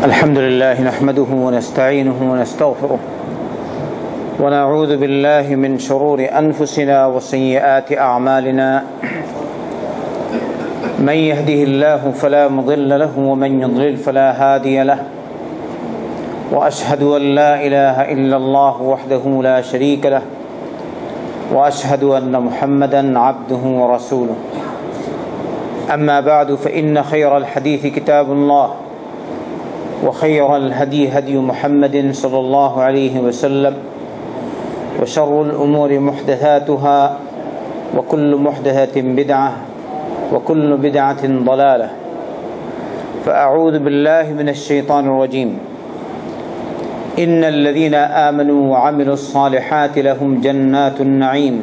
الحمد لله نحمده ونستعينه ونستغفره ونعوذ بالله من شرور أنفسنا وسيئات أعمالنا من يهده الله فلا مضل له ومن يضلل فلا هادي له وأشهد أن لا إله إلا الله وحده لا شريك له وأشهد أن محمدا عبده ورسوله أما بعد فإن خير الحديث كتاب الله وخير الهدي هدي محمد صلى الله عليه وسلم وشر الأمور محدثاتها وكل محدثة بدعة وكل بدعة ضلالة فأعوذ بالله من الشيطان الرجيم إن الذين آمنوا وعملوا الصالحات لهم جنات النعيم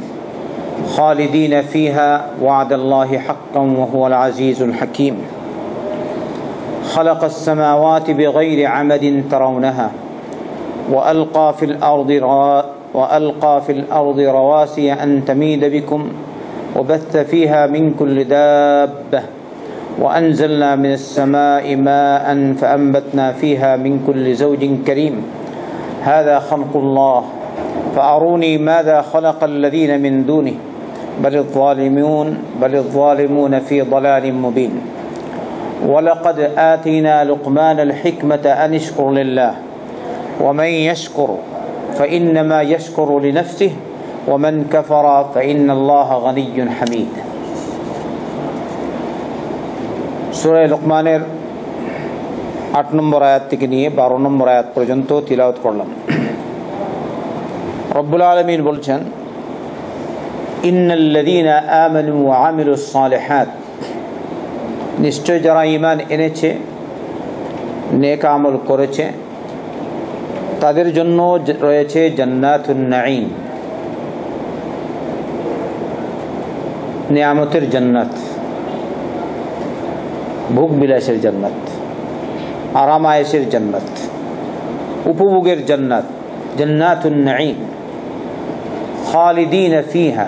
خالدين فيها وعد الله حقا وهو العزيز الحكيم خلق السماوات بغير عمد ترونها وألقى في الأرض رواسي أن تميد بكم وبث فيها من كل دابة وأنزلنا من السماء ماء فأنبتنا فيها من كل زوج كريم هذا خلق الله فأروني ماذا خلق الذين من دونه بل الظالمون في ضلال مبين ولقد آتينا لقمان الحكمة أن اشكر لله ومن يشكر فإنما يشكر لنفسه ومن كفر فإن الله غني حميد সূরা লুকমানের ৮ নম্বর আয়াত থেকে নিয়ে ১২ নম্বর আয়াত পর্যন্ত তিলাওয়াত করলাম। রব্বুল আলামিন বলছেন, ইন্নাল্লাযীনা আমানু ওয়া আমিলুস সালিহাত, নিশ্চয় যারা ঈমান এনেছে, নেক আমল করেছে, তাদের জন্য রয়েছে জান্নাতুন নাঈম, নিয়ামতের জান্নাত, ভোগ বিলাসের জান্নাত, আরাম আয়েশের জান্নাত, উপভোগের জান্নাত, জান্নাতুন নাঈম খালিদিনা ফিহা,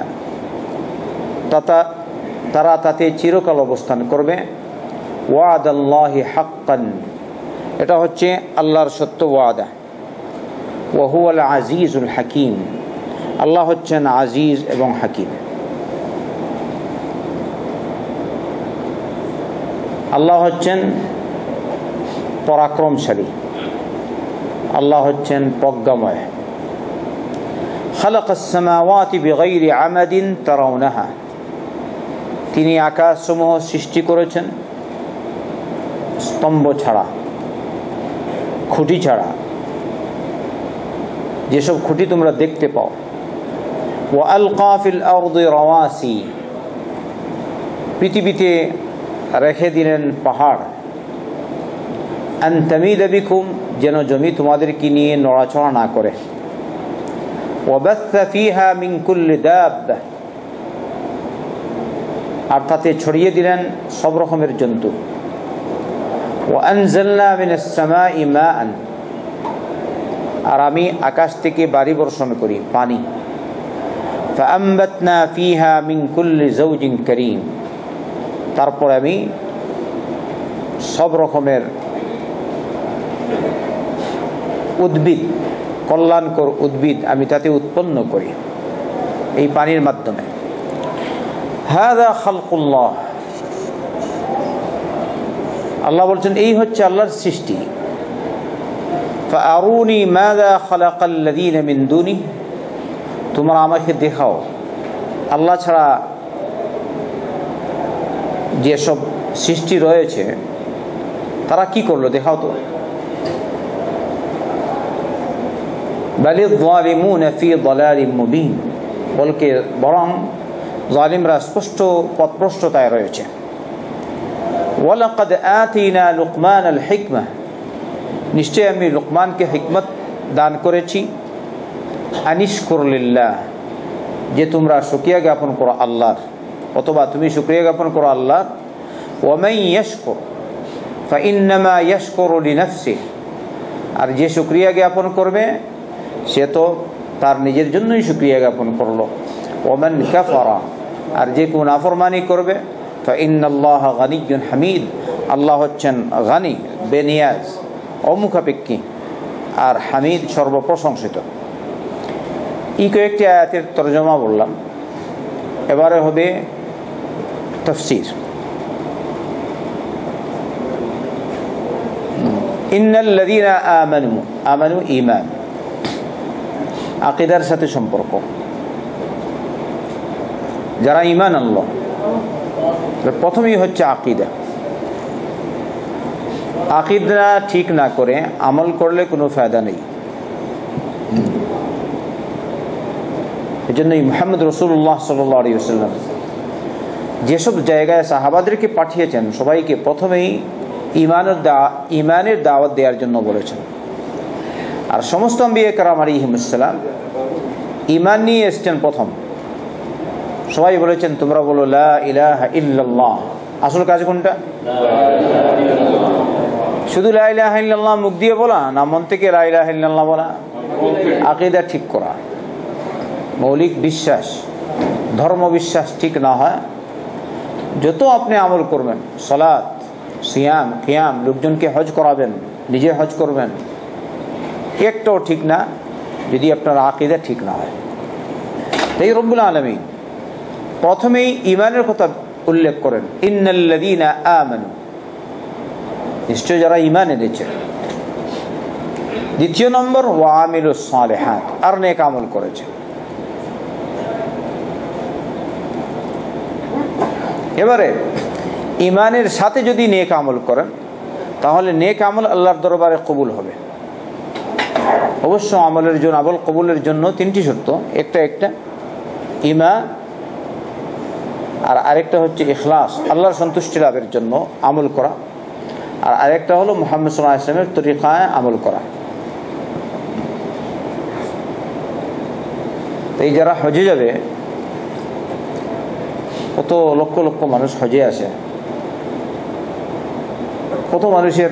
তারা তাতে চিরকাল অবস্থান করবে। ওয়াদাল্লাহি হাক্কান, এটা হচ্ছে আল্লাহর সত্য ওয়াদা। ওয়া হুয়াল আজিজুল হাকিম, আল্লাহ হচ্ছেন আজিজ এবং হাকিম। আল্লাহ হচ্ছেন পরাক্রমশালী, আল্লাহ হচ্ছেন প্রজ্ঞাময়। খালাকাস সামাওয়াতি বিগাইরি আমাদিন তারাউনাহা, তিনি আকাশসমূহ সৃষ্টি করেছেন স্তম্ভ ছাড়া, খুঁটি ছাড়া, যেসব খুঁটি তোমরা দেখতে পাও। ওয়া আলকা ফিল আরদি রাওয়াসি, পৃথিবীতে রেখে দিলেন পাহাড়। আন তামিদা বিকুম, যেন জমি তোমাদেরকে নিয়ে নড়াচড়া না করে। ওয়া বাসসা ফিহা মিন কুল্লি দাব্বা, আর তাতে ছড়িয়ে দিলেন সব রকমের জন্তু। ওয়া আনজালনা মিনাস সামাই মাআন, আর আমি আকাশ থেকে বারি বর্ষণ করি পানি। ফাআমবাতনা ফিহা মিন কুল্লি যাওজিন কারীম, তারপর আমি সব রকমের উদ্ভিদ, কল্যাণকর উদ্ভিদ আমি তাতে উৎপন্ন করি এই পানির মাধ্যমে। হাযা খালকুল্লাহ, আল্লাহ বলছেন এই হচ্ছে আল্লাহর সৃষ্টি। ফাআরুনি মাযা খালাকাল্লাযীনা মিন দুনি, তোমরা আমাকে দেখাও আল্লাহ ছাড়া যেসব সৃষ্টি রয়েছে তারা কি করলো, দেখাও তো। বালিয যালিমুনা ফি দালালিম মুবিন, বলকে বরং জালিমরা স্পষ্ট পথভ্রষ্টতায় রয়েছে। ওয়ালাকাদ আতিনা লুকমানাল হিকমা, নিশ্চয় আমি লুকমানকে হিকমত দান করেছি। আনিশকুর লিল্লাহ, যে তোমরা শুকরিয়া জ্ঞাপন করো আল্লাহর, অথবা তুমি শুকরিয়া জ্ঞাপন করো আল্লাহর। ওয়ামান ইয়াশকুর ফাইন্নামা ইয়াশকুরু লিনাফসিহি, আর যে শুকরিয়া জ্ঞাপন করবে সে তো তার নিজের জন্যই শুকরিয়া জ্ঞাপন করলো। ওয়ামান কাফারা, আর যে কোন নাফরমানি করবে, ফাইন্নাল্লাহা গানিয়্যুন হামিদ, আল্লাহ হচ্ছেন গানি, বেনিয়াজ, অমুখাপেক্ষী, আর হামিদ, সর্বপ্রশংসিত। এই কয়েকটি আয়াতের তরজমা বললাম, এবারে হবে তাফসীর। ইন্নাল্লাযীনা আমানু ঈমান, আকীদার সাথে সম্পর্ক। যারা ঈমান আনলো, প্রথমেই হচ্ছে আকীদা। আকীদা ঠিক না করে আমল করলে কোনো ফায়দা নেই। এজন্যই মুহাম্মদ রাসূলুল্লাহ সাল্লাল্লাহু আলাইহি ওয়াসাল্লাম যেসব জায়গায় সাহাবাদেরকে পাঠিয়েছেন, সবাইকে প্রথমেই ঈমানের দাওয়াত দেওয়ার জন্য বলেছেন। আর সমস্ত আম্বিয়া কেরাম আলাইহিমুস সালাম ঈমান নিয়ে এসেছেন প্রথম। সবাই বলেছেন তোমরা বলো লা ইলাহা ইল্লাল্লাহ। আসল কাজ কোনটা? শুধু লা ইলাহা ইল্লাল্লাহ মুখ দিয়ে বলা, না মন থেকে লা ইলাহা ইল্লাল্লাহ বলা? আকীদা ঠিক করা, মৌলিক বিশ্বাস, ধর্ম বিশ্বাস ঠিক না হয়, যত আপনি আমল করবেন, সালাত, সিয়াম, কিয়াম, লোকজনকে হজ করাবেন, নিজে হজ করবেন, একটাও ঠিক না যদি আপনার আকীদা ঠিক না হয়। তাই রব্বুল আলামিন প্রথমেই ঈমানের কথা উল্লেখ করেন, ইন্নাল্লাযীনা আমানু, নিশ্চয় যারা ঈমান এনেছে। দ্বিতীয় নম্বর ওয়া আমিলুস সালিহাত, আর নেক আমল করেছে। এবারে ঈমানের সাথে যদি নেক আমল করেন, তাহলে নেক আমল আল্লাহর দরবারে কবুল হবে। অবশ্য আমলের জন্য, আমল কবুলের জন্য তিনটি শর্ত। একটা ঈমান, আর আরেকটা হচ্ছে ইখলাস, আল্লাহর সন্তুষ্টি লাভের জন্য আমল করা, আর আরেকটা হলো মুহাম্মদ সাল্লাল্লাহু আলাইহি ওয়াসাল্লামের তরিকায় আমল করা। তাই যারা হজে যাবে, কত লক্ষ লক্ষ মানুষ হজে আসে, কত মানুষের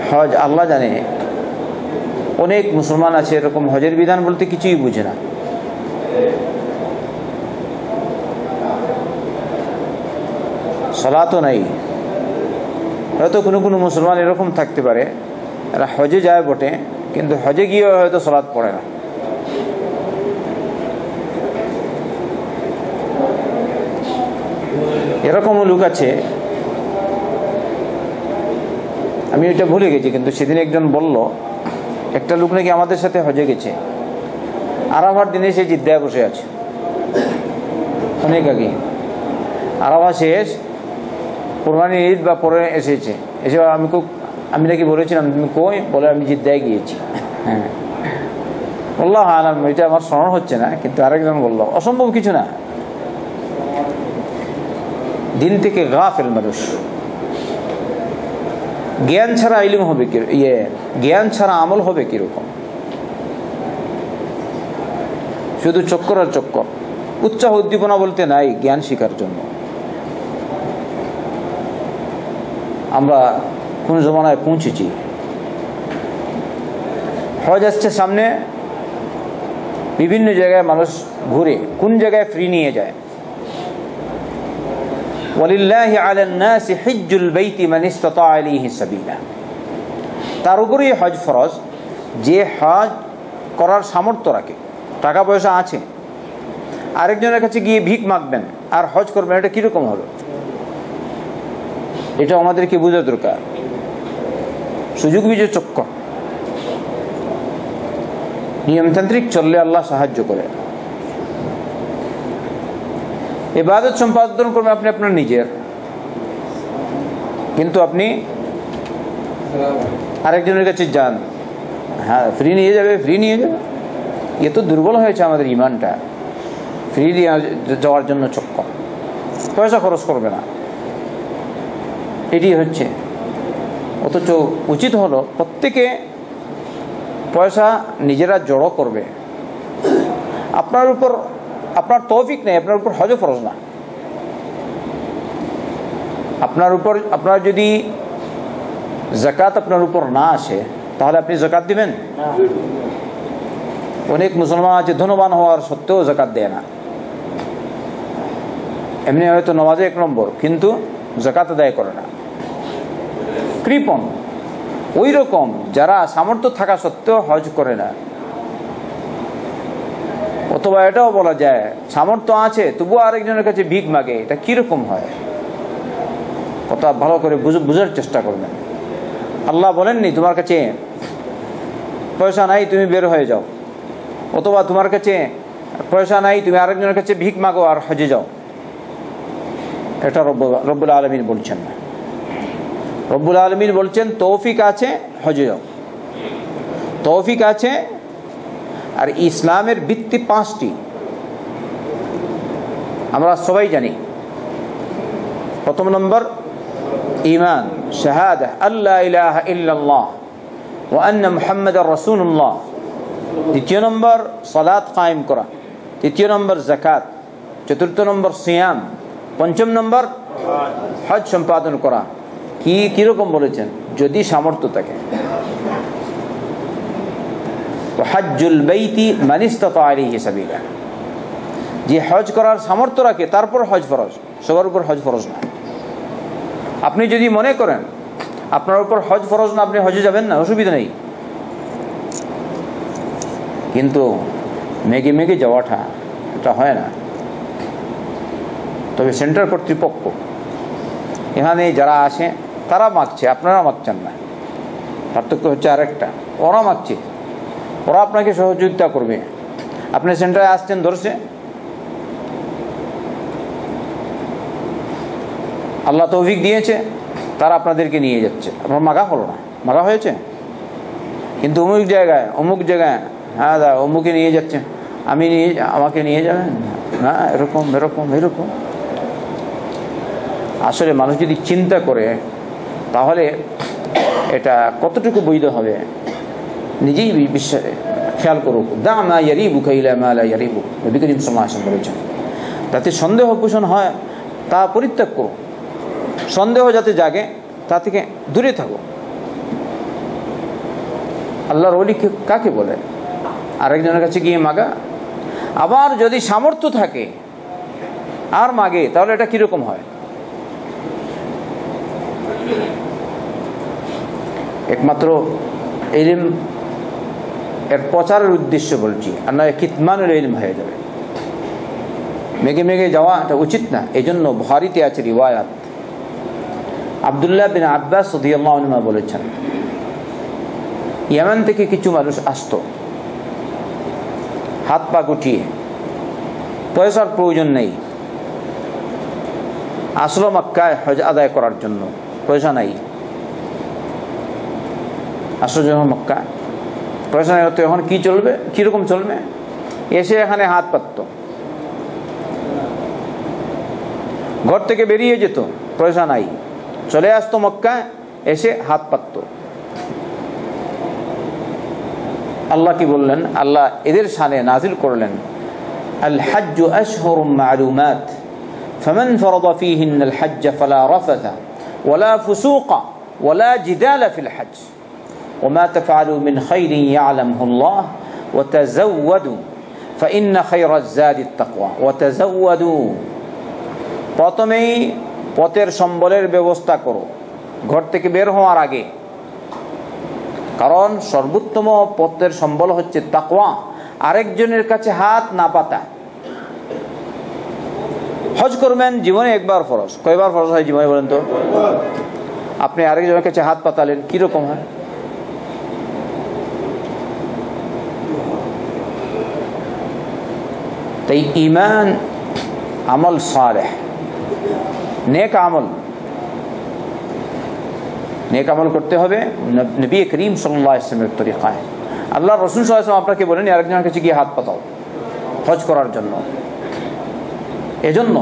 হজ আল্লাহ জানে। অনেক মুসলমান আছে এরকম হজের বিধান বলতে কিছুই বুঝে না। সালাতও নাই। হয়তো কোনো কোনো মুসলমান এরকম থাকতে পারে, এরা হজে যায় বটে, কিন্তু হজে গিয়ে হয়তো সালাত পড়ে না। এরকমও লোক আছে, আমি ওইটা ভুলে গেছি, কিন্তু সেদিন একজন বলল একটা লোক নাকি আমাদের সাথে হজে গেছে, আরাফার দিনে সে জিদ্দায় বসে আছে, অনেক আগে আরাফা শেষ, কোরবানির ঈদ বা পরে এসেছে, এসে আমি নাকি বলেছিলাম তুমি কই, বলে আমি জিদ্দায় গিয়েছি। হ্যাঁ, আল্লাহ আলাম, এটা আমার স্মরণ হচ্ছে না, কিন্তু আরেকজন বলল অসম্ভব কিছু না। দিন থেকে গাফেল মানুষ, জ্ঞান ছাড়া ইলম হবে কি, জ্ঞান ছাড়া আমল হবে কিরকম? শুধু চক্কর আর চক্কর, উৎসাহ উদ্দীপনা বলতে নাই জ্ঞান শিখার জন্য। আমরা কোন জমানায় পৌঁছেছি? হজ আসছে সামনে, বিভিন্ন জায়গায় মানুষ ঘুরে, কোন জায়গায় ফ্রি নিয়ে যায়। ওয়ালিল্লাহি আলান নাসি হিজ্জুল বাইতি মান ইসতাতা ইলাইহি সাবিলা, তার উপরেই হজ ফরজ যে হজ করার সামর্থ্য রাখে, টাকা পয়সা আছে। আরেকজনের কাছে গিয়ে ভিক মাগবেন আর হজ করবেন, এটা কিরকম হলো? এটা আমাদেরকে বোঝা দরকার। সুযোগ বিজয় চক্কর, নিয়মতান্ত্রিক চললে আল্লাহ সাহায্য করে। ইবাদত সম্পাদন করবেন আপনি আপনার নিজের, কিন্তু আপনি আরেকজনের কাছে যান, হ্যাঁ ফ্রি নিয়ে যাবে, ফ্রি নিয়ে যাবে। এ তো দুর্বল হয়েছে আমাদের ইমানটা, ফ্রি নিয়ে যাওয়ার জন্য চক্কর, পয়সা খরচ করবে না, এটি হচ্ছে। অথচ উচিত হলো প্রত্যেকে পয়সা নিজেরা জড়ো করবে, আপনার উপর আপনার তৌফিক নেই, আপনার উপর হজ ফরজ না। আপনার যদি যাকাত আপনার উপর না আসে তাহলে আপনি যাকাত দিবেন? অনেক মুসলমান আছে ধনবান হওয়ার সত্ত্বেও যাকাত দেয় না। এমনি হয়তো নামাজে 1 নম্বর, কিন্তু যাকাত আদায় করে না, কৃপণ। ওই রকম যারা সামর্থ্য থাকা সত্ত্বেও হজ করে না। অথবা এটাও বলা যায় সামর্থ্য আছে তবুও আরেকজনের কাছে ভিক মাগে, এটা কিরকম হয়? কথা ভালো করে বুঝার চেষ্টা করবেন। আল্লাহ বলেননি তোমার কাছে পয়সা নাই তুমি বের হয়ে যাও, অথবা তোমার কাছে পয়সা নাই তুমি আরেকজনের কাছে ভিক মাগো আর হজে যাও। এটা রব্বুল আলামিন বলছেন না। রব্বুল আলামিন বলছেন তৌফিক আছে হজে যাও, তৌফিক আছে। আর ইসলামের ভিত্তি 5টি আমরা সবাই জানি। প্রথম নম্বর ঈমান, শাহাদা আল্লা ইলাহা ইল্লাল্লাহ ওয়া আন্না মুহাম্মাদার রাসূলুল্লাহ। দ্বিতীয় নম্বর সালাত কায়েম করা। তৃতীয় নম্বর যাকাত। চতুর্থ নম্বর সিয়াম। পঞ্চম নম্বর হজ সম্পাদন করা। কিরকম বলেছেন? যদি সামর্থ্য থাকে। হজ্জুল বাইতি মান ইসতাতা আলাইহি সাবিলা, যে হজ করার সামর্থ্য রাখে তারপর হজ ফরজ, সবার উপর হজ ফরজ না। আপনি যদি মনে করেন আপনার উপর হজ ফরজ না, আপনি হজে যাবেন না, অসুবিধা নেই। কিন্তু মেঘে মেঘে যাওয়াটা এটা হয় না। তবে সেন্ট্রাল কর্তৃপক্ষ এখানে যারা আসে তারা মাগছে, আপনারা মাগছেন না। পার্থক্য হচ্ছে আরেকটা, ওরা মাগছে, ওরা আপনাকে সহযোগিতা করবে। আপনি সেন্টারে আসছেন ধরছে, আল্লাহ তৌফিক দিয়েছে, তারা আপনাদেরকে নিয়ে যাচ্ছে। আপনার মাগা হলো না, মাগা হয়েছে। কিন্তু অমুক জায়গায় হ্যাঁ দা অমুকে নিয়ে যাচ্ছে, আমাকে নিয়ে যাবেন না, এরকম এরকম এরকম। আসলে মানুষ যদি চিন্তা করে তাহলে এটা কতটুকু বৈধ হবে নিজেই খেয়াল করুক। দা মা ইয়ারিবুকা ইলা মা লা ইয়ারিবুক, নবী করিম সাল্লাল্লাহু আলাইহি ওয়াসাল্লাম বলেছেন। তাতে সন্দেহ পোষণ হয় তা পরিত্যাগ করো, সন্দেহ যাতে জাগে তা থেকে দূরে থাকো। আল্লাহর ওলি কাকে বলে? আরেকজনের কাছে গিয়ে মাগা। আবার যদি সামর্থ্য থাকে আর মাগে তাহলে এটা কিরকম হয়? একমাত্র ইলম এর প্রচারের উদ্দেশ্য বলছি, আর নয় কিতমানুল ইলম হয়ে যাবে। মেঘে মেঘে যাওয়া এটা উচিত না। এই জন্য বুখারীতে আছে রিওয়ায়াত, আব্দুল্লাহ বিন আব্বাস রাদিয়াল্লাহু আনহু বলেছেন, ইয়ামান থেকে কিছু মানুষ আসতো হাত পা গুটিয়ে, পয়সার প্রয়োজন নেই, আসলো মক্কায় হজ আদায় করার জন্য, পয়সা নাই। আসলো যখন মক্কা, পয়সা নেই, তো এখন কি চলবে, কিরকম চলবে? এসে এখানে হাত পাততো, ঘর থেকে বেরিয়ে যেত, পয়সা নাই, চলে আসতো মক্কায়, এসে হাত পাততো। আল্লাহ কি বললেন? আল্লাহ এদের শানে নাজিল করলেন, আল হজ্জু আশহুরুম মা'লুমাত ফামান ফারাদা ফীহিন্নাল হজ্জ ফালা রাফাথা ওয়ালা ফুসুকা ওয়ালা জিদালা ফিল হজ্জ ওমা তাফআলু মিন খাইরিন ইয়া'লামুহুল্লাহ ওয়া তাযাওয়াদু ফাইন্না খায়রাজ যাদিত তাকওয়া ওয়া তাযাওয়াদু। প্রথমেই পথের সম্বলের ব্যবস্থা করো ঘর থেকে বের হওয়ার আগে, কারণ সর্বোত্তম পথের সম্বল হচ্ছে তাকওয়া, আরেকজনের কাছে হাত না পাতা। হজ করবেন জীবনে একবার ফরজ, কয়বার ফরজ হয় জীবনে বলেন তো? আপনি আরেকজনের কাছে হাত পাতালেন, কিরকম হয়? তাই ঈমান আমল সালেহ, নেক আমল, নেক আমল করতে হবে নবী করিম সাল্লাল্লাহু আলাইহি ওয়াসাল্লামের তরিকায়। আল্লাহ রাসূল সাল্লাল্লাহু আলাইহি ওয়াসাল্লাম আপনাকে বলেন আরেকজনের কাছে গিয়ে হাত পাতাও হজ করার জন্য। এজন্য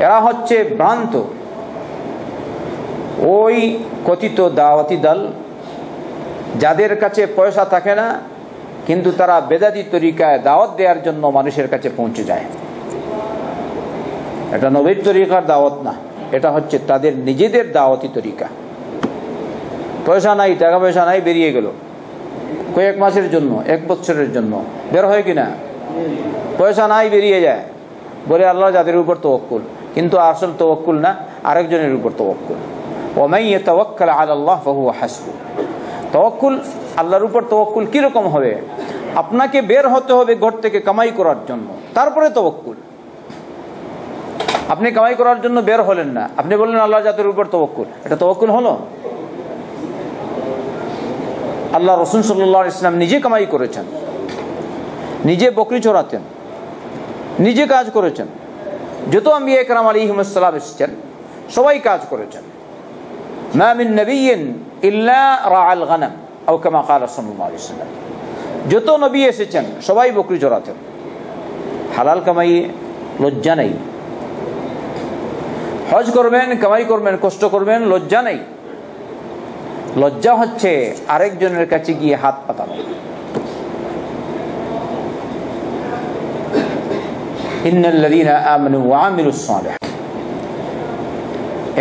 এরা হচ্ছে ভ্রান্ত, ওই কথিত দাওয়াতি দল যাদের কাছে পয়সা থাকে না কিন্তু তারা বেদাতি তরিকায় দাওয়াত দেওয়ার জন্য মানুষের কাছে পৌঁছে যায়। এটা নবীর তরিকার দাওয়াত না, এটা হচ্ছে তাদের নিজেদের দাওয়াতি তরিকা। পয়সা নাই, টাকা পয়সা নাই, বেরিয়ে গেল কয়েক মাসের জন্য, 1 বছরের জন্য, বের হয় কিনা? পয়সা নাই, বেরিয়ে যায়, বলে আল্লাহ যাদের উপর তাওয়াক্কুল, কিন্তু আসল তাওয়াক্কুল না, আরেকজনের উপর তাওয়াক্কুল। ওয়ামান ইয়াতাওয়াক্কাল আলাল্লাহ ফাহুয়া হাসবুহ। তাওয়াক্কুল, আল্লাহর উপর তাওয়াক্কুল কি রকম হবে? আপনাকে বের হতে হবে ঘর থেকে কামাই করার জন্য, তারপরে তাওয়াক্কুল। আপনি কামাই করার জন্য বের হলেন না, আপনি বললেন আল্লাহ জাতের উপর তাওয়াক্কুল, এটা তাওয়াক্কুল হলো? আল্লাহ রাসূল সাল্লাল্লাহু আলাইহি ওয়াসাল্লাম নিজে কামাই করেছেন, নিজে বকরি চড়াতেন, নিজে কাজ করেছেন। যত আম্বিয়া কেরাম আলাইহিমুস সালাম এসেছেন সবাই কাজ করেছেন। মা মিন নাবিয়্যিন ইল্লা রাআল গানাম আও কামা ক্বালা সাল্লাল্লাহু আলাইহি ওয়াসাল্লাম। যত নবী এসেছেন সবাই বকরি চড়াতেন। হালাল কামাই, লজ্জা নেই। হজ করবেন, কামাই করবেন, কষ্ট করবেন, লজ্জা নেই। লজ্জা হচ্ছে আরেকজনের কাছে গিয়ে হাত পাতানো। ইন্নাল্লাযীনা আমানু ওয়া আমিলুস সালিহাত।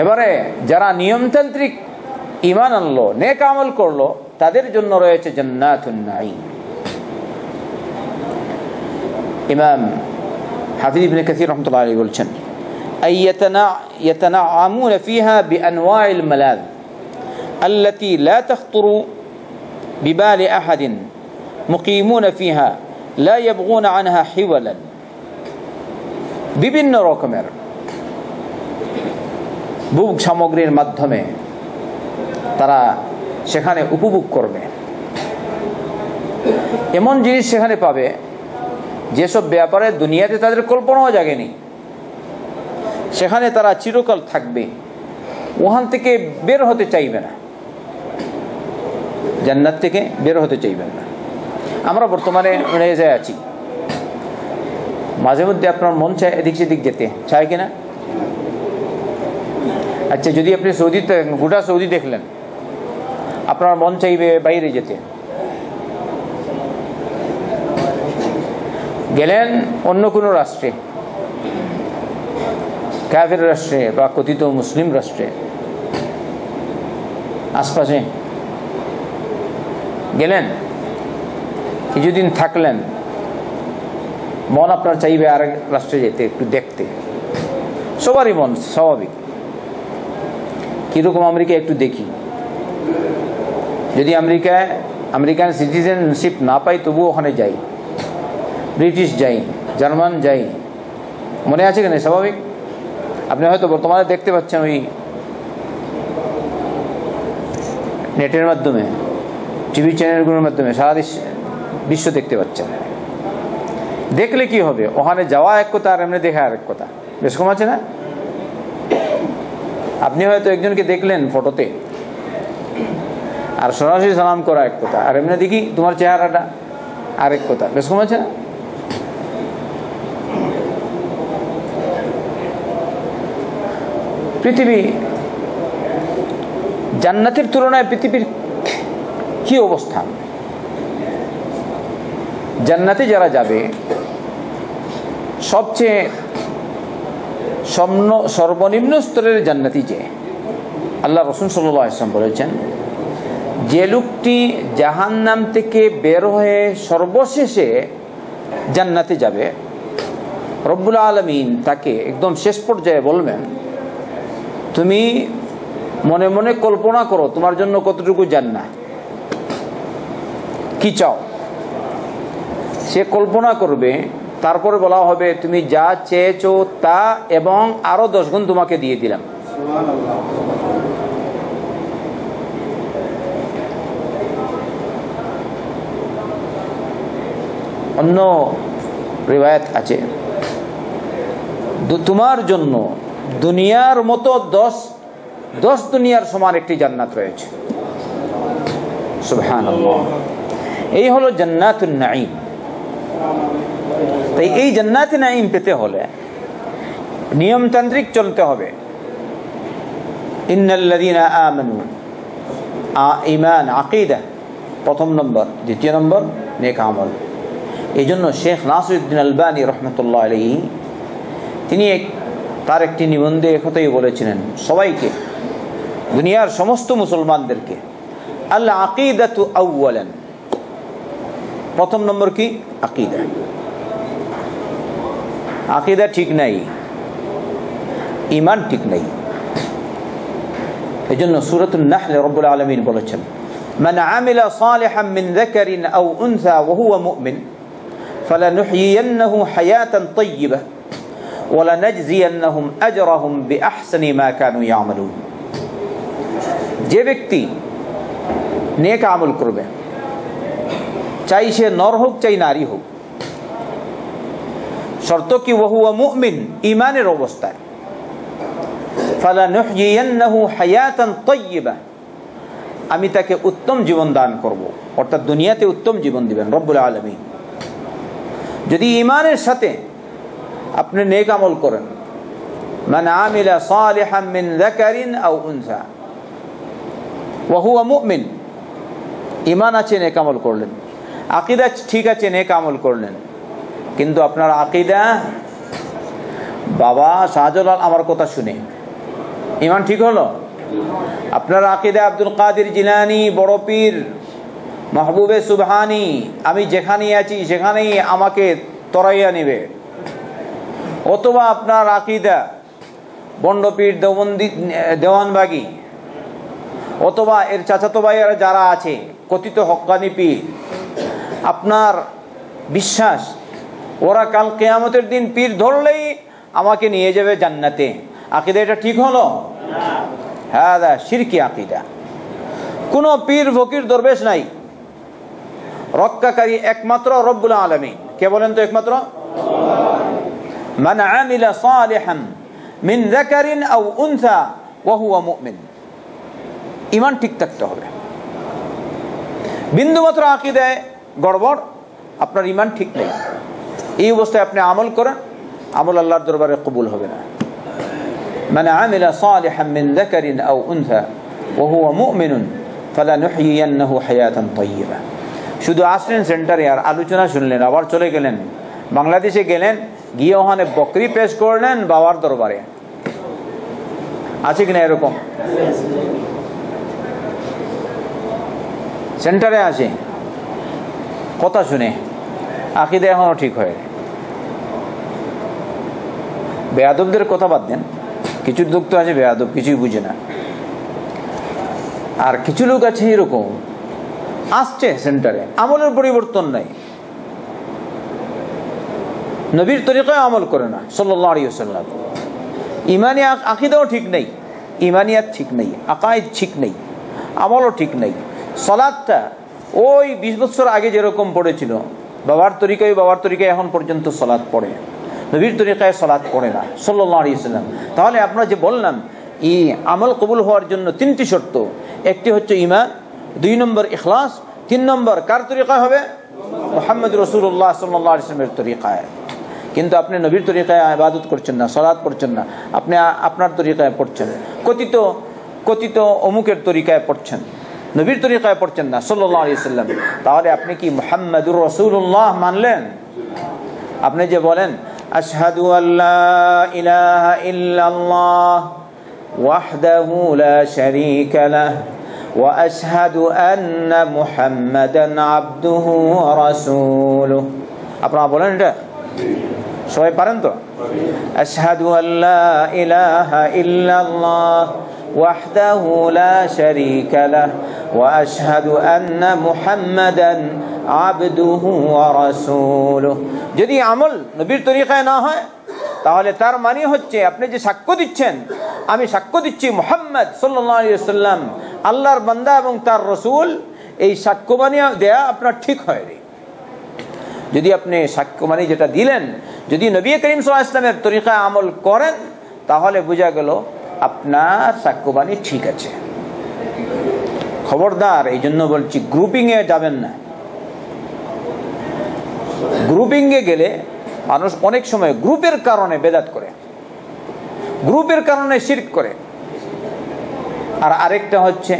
এবারে যারা নিয়মতান্ত্রিক ঈমান আনলো, নেক আমল করলো, তাদের জন্য রয়েছে জান্নাতুন নাঈম। ইমাম হাফিজ ইবনে কাসীর রাহমাতুল্লাহি আলাইহি বলছেন, ইয়াতানাআমুনা ফিহা বিআনওয়াইল মালায التي لا تخطر ببال أحد مقيمون فيها لا يبغون عنها حولا। বিভিন্ন রকমের ভোগ সামগ্রীর মাধ্যমে তারা সেখানে উপভোগ করবে। এমন জিনিস সেখানে পাবে যেসব ব্যাপারে দুনিয়াতে তাদের কল্পনাও জাগেনি। সেখানে তারা চিরকাল থাকবে, ওখান থেকে বের হতে চাইবে না, জান্নাত থেকে বের হতে চাইবেন না। আমরা বর্তমানে রেজে আছি, মাঝে মধ্যে আপনার মন চায় এদিক সেদিক যেতে, চায় কিনা? আচ্ছা, যদি আপনি সৌদিতে, গোটা সৌদি দেখলেন, আপনার মন চাইবে বাইরে যেতে। গেলেন অন্য কোনো রাষ্ট্রে, কাফের রাষ্ট্রে বা কথিত মুসলিম রাষ্ট্রে, আশপাশে গেলেন, কিছুদিন থাকলেন, মন আপনার চাইবে আরেক রাষ্ট্রে যেতে, একটু দেখতে। সবারই মন স্বাভাবিক, কিরকম আমেরিকা একটু দেখি। যদি আমেরিকান সিটিজেনশিপ না পাই তবুও ওখানে যাই, ব্রিটিশ যাই, জার্মান যাই, মনে আছে কেন? স্বাভাবিক। আপনি হয়তো বর্তমানে দেখতে পাচ্ছেন ওই নেটের মাধ্যমে, টিভি চ্যানেলগুলোর মাধ্যমে সারা বিশ্ব দেখতে পাচ্ছেন। দেখলে কি হবে? ওখানে যাওয়া এক কথা, আর এমনি দেখা আরেক কথা। বেশ কম আছে না? আপনি হয়তো একজনকে দেখলেন ফটোতে, আর সরাসরি সালাম করা এক কথা, আর এমনি দেখি তোমার চেহারাটা আরেক কথা। বেশ কম আছে না? পৃথিবী, জান্নাতের তুলনায় পৃথিবীর কি অবস্থান? জান্নাতে যারা যাবে, সবচেয়ে সর্বনিম্ন স্তরের জান্নাতি যে, আল্লাহ রাসূল সাল্লাল্লাহু আলাইহি ওয়াসাল্লাম বলেছেন, যে লোকটি জাহান্নাম থেকে বের হয়ে সর্বশেষে জান্নাতে যাবে, রব্বুল আলামিন তাকে একদম শেষ পর্যায়ে বলবেন, তুমি মনে মনে কল্পনা করো তোমার জন্য কতটুকু জান্নাত, কি চাও। সে কল্পনা করবে, তারপরে বলা হবে তুমি যা চেয়েছো তা এবং আরো 10 গুণ তোমাকে দিয়ে দিলাম। অন্য রিওয়ায়াত আছে, তোমার জন্য দুনিয়ার মতো 10 দুনিয়ার সমান একটি জান্নাত রয়েছে। সুবহানাল্লাহ। এই হলো জান্নাতুন নাঈম। তাই এই জান্নাতুন নাঈম পেতে হলে নিয়মতান্ত্রিক চলতে হবে। ইন্নাল্লাযীনা আমানু, ঈমান আকীদা প্রথম নম্বর, দ্বিতীয় নম্বর নেক আমল। এই জন্য শেখ নাসিরুদ্দিন আলবানী রহমতুল্লাহ আলাইহি তিনি তার একটি নিবন্ধে একথাই বলেছিলেন সবাইকে, দুনিয়ার সমস্ত মুসলমানদেরকে, আল আকিদাতু আউয়ালান, প্রথম নম্বর কি? আকিদা। আকিদা ঠিক নাই, ঈমান ঠিক নাই। এই জন্য সূরাতুন নাহলে রব্বুল আলামিন বলেছেন, মান আমিলা সালিহান মিন যাকারিন আও উনসা ওয়া হুয়া মুমিন ফালানুহয়িয়ান্নাহু হায়াতান তাইয়্যিবাহ ওয়া লানাজজিয়ান্নাহুম আজরাহুম বিআহসানি মা কানু ইয়ামালুন। যে ব্যক্তি নেক আমল করবে, চাই সে নর হোক চাই নারী হোক, শর্ত কি? ওয়া হুয়া মুমিন, ঈমানের অবস্থায়। ফালানুহয়িয়ান্নাহু হায়াতান তাইয়্যিবাহ, আমি তাকে উত্তম জীবন দান করব, অর্থাৎ দুনিয়াতে উত্তম জীবন দিবেন রব্বুল আলামিন। যদি ঈমানের সাথে আপনি নেক আমল করেন, মান আমিলা সালিহান মিন যাকারিন আও উনসা ওয়া হুয়া মুমিন, ঈমান আছে নেক আমল করলেন, আকীদা ঠিক আছে নেক আমল করলেন, কিন্তু আপনার আকীদা বাবা শাহজালাল আমার কথা শুনে ঈমান ঠিক হলো? আপনার আকীদা আব্দুল কাদের জিলানী, বড় পীর মাহবুবে সুবহানী, আমি যেখানেই আছি সেখানেই আমাকে তরাইয়া নেবে। অথবা আপনার আকীদা বন্ডপীর দেওয়ানবাগী, অথবা এর চাচাতো ভাইয়েরা যারা আছে কথিত হক্কানি পীর, আপনার বিশ্বাস ওরা কাল কিয়ামতের দিন পীর ধরলেই আমাকে নিয়ে যাবে জান্নাতে, আকীদা এটা ঠিক হলো? হাদা শিরকি আকীদা। কোনো পীর ফকির দরবেশ নাই, রক্ষাকারী একমাত্র রব্বুল আলামিন। কে বলেন তো? একমাত্র। মান আমিলা সালিহান মিন যাকারিন আও উনসা ওয়া হুয়া মুমিন, ঈমান ঠিক থাকতে হবে। বিন্দুমাত্র আকীদায় গড়বড়, আপনার ঈমান ঠিক নেই, এই অবস্থায় আপনি আমল করেন, আমল আল্লাহর দরবারে কবুল হবে না। মান আমিলা সালিহান মিন যাকারিন আও উনসা ওয়া হুয়া মুমিনুন ফালানুহয়িয়ান্নাহু হায়াতান তাইয়্যিবা। শুধু আসলেন সেন্টারে আর আলোচনা শুনলেন, আবার চলে গেলেন বাংলাদেশে, গেলেন গিয়ে ওখানে বকরি পেশ করলেন বাবার দরবারে। আছে কিনা এরকম? সেন্টারে আসে কথা শুনে, আকীদা এখনো ঠিক হয়। বেয়াদবদের কথা বাদ দেন, কিছু লোক তো আছে বেয়াদব, কিছুই বুঝে না। আর কিছু লোক আছে এরকম আসছে সেন্টারে, আমলের পরিবর্তন নাই, নবীর তরিকায় আমল করে না সাল্লাল্লাহু আলাইহি ওয়াসাল্লাম। ঈমানি আকীদাও ঠিক নেই, ঈমানিয়াত ঠিক নেই, আকায়েদ ঠিক নেই, আমলও ঠিক নেই। সালাতটা ওই 20 বছর আগে যেরকম পড়েছিল, বাবার তরিকায় এখন পর্যন্ত সালাত পড়ে, নবীর তরিকায় সালাত পড়ে না সাল্লাল্লাহু আলাইহি ওয়াসাল্লাম। তাহলে আমরা যে বললাম এই আমল কবুল হওয়ার জন্য 3টি শর্ত, একটি হচ্ছে ঈমান, 2 নম্বর ইখলাস, 3 নম্বর কার তরিকায় হবে? মুহাম্মদ রাসূলুল্লাহ সাল্লাল্লাহু আলাইহি ওয়াসাল্লামের তরিকায়। কিন্তু আপনি নবীর তরিকায় ইবাদত করছেন না, সালাত পড়ছেন না, আপনি আপনার তরিকায় পড়ছেন, কথিত অমুকের তরিকায় পড়ছেন, নবীর তরিকায় পড়ছেন না সাল্লাল্লাহু আলাইহি ওয়াসাল্লাম। তাহলে আপনি কি মুহাম্মাদুর রাসূলুল্লাহ মানলেন? আপনি যে বলেন আশহাদু আল্লা ইলাহা ইল্লাল্লাহ ওয়াহদাহু লা শারীকা লাহু ওয়া আশহাদু আন্না মুহাম্মাদান আবদুহু ওয়া রাসূলুহু, আপনারা বলেন এটা? সবাই পারেন তো? আশহাদু আল্লা ইলাহা ইল্লাল্লাহ ওয়াহদাহু লা শারীকা লাহু ওয়া আশহাদু আন্না মুহাম্মাদান আবদুহু ওয়া রাসূলুহু। যদি আমল নবীর তরিকায় না হয় তাহলে তার মানে হচ্ছে আপনি যে সাক্ষ্য দিচ্ছেন, আমি সাক্ষ্য দিচ্ছি মুহাম্মদ সাল্লাল্লাহু আলাইহি ওয়াসাল্লাম আল্লাহর বান্দা এবং তার রাসূল, এই সাক্ষ্যবাণী দেয়া আপনার ঠিক হয়নি। যদি আপনি সাক্ষ্যবাণী যেটা দিলেন যদি নবী করিম সাল্লাল্লাহু আলাইহি ওয়াসাল্লামের তরিকায় আমল করেন, তাহলে বোঝা গেল আপনার সাক্ষ্যবাণী ঠিক আছে। খবরদার, এই জন্য বলছি গ্রুপিংয়ে যাবেন না। গ্রুপিংয়ে গেলে মানুষ অনেক সময় গ্রুপের কারণে বেদাত করে, গ্রুপের কারণে শিরক করে। আর আরেকটা হচ্ছে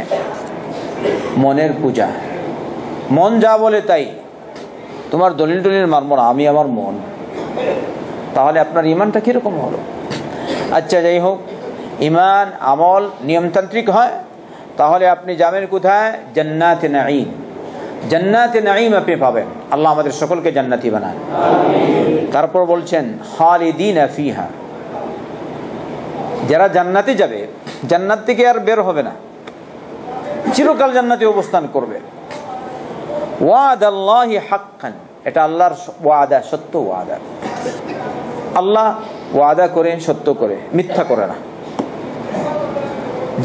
মনের পূজা, মন যা বলে তাই, তোমার দলিল টলিল মানবো না, আমি আমার মন। তাহলে আপনার ইমানটা কিরকম হলো? আচ্ছা, যাই হোক, ইমান আমল নিয়মতান্ত্রিক হয়, তাহলে আপনি যাবেন কোথায়? জান্নাতে নাঈম। জান্নাতে নাঈম আপনি পাবেন। আল্লাহ আমাদের সকলকে জান্নাতি বানান। তারপর বলছেন খালিদিনা ফিহা, যারা জান্নাতে যাবে, জান্নাত থেকে আর বের হবে না, চিরকাল জান্নাতে অবস্থান করবে। ওয়াদাল্লাহি হাক্কান, এটা আল্লাহর ওয়াদা, সত্য ওয়াদা। আল্লাহ ওয়াদা করে, সত্য করে, মিথ্যা করে না।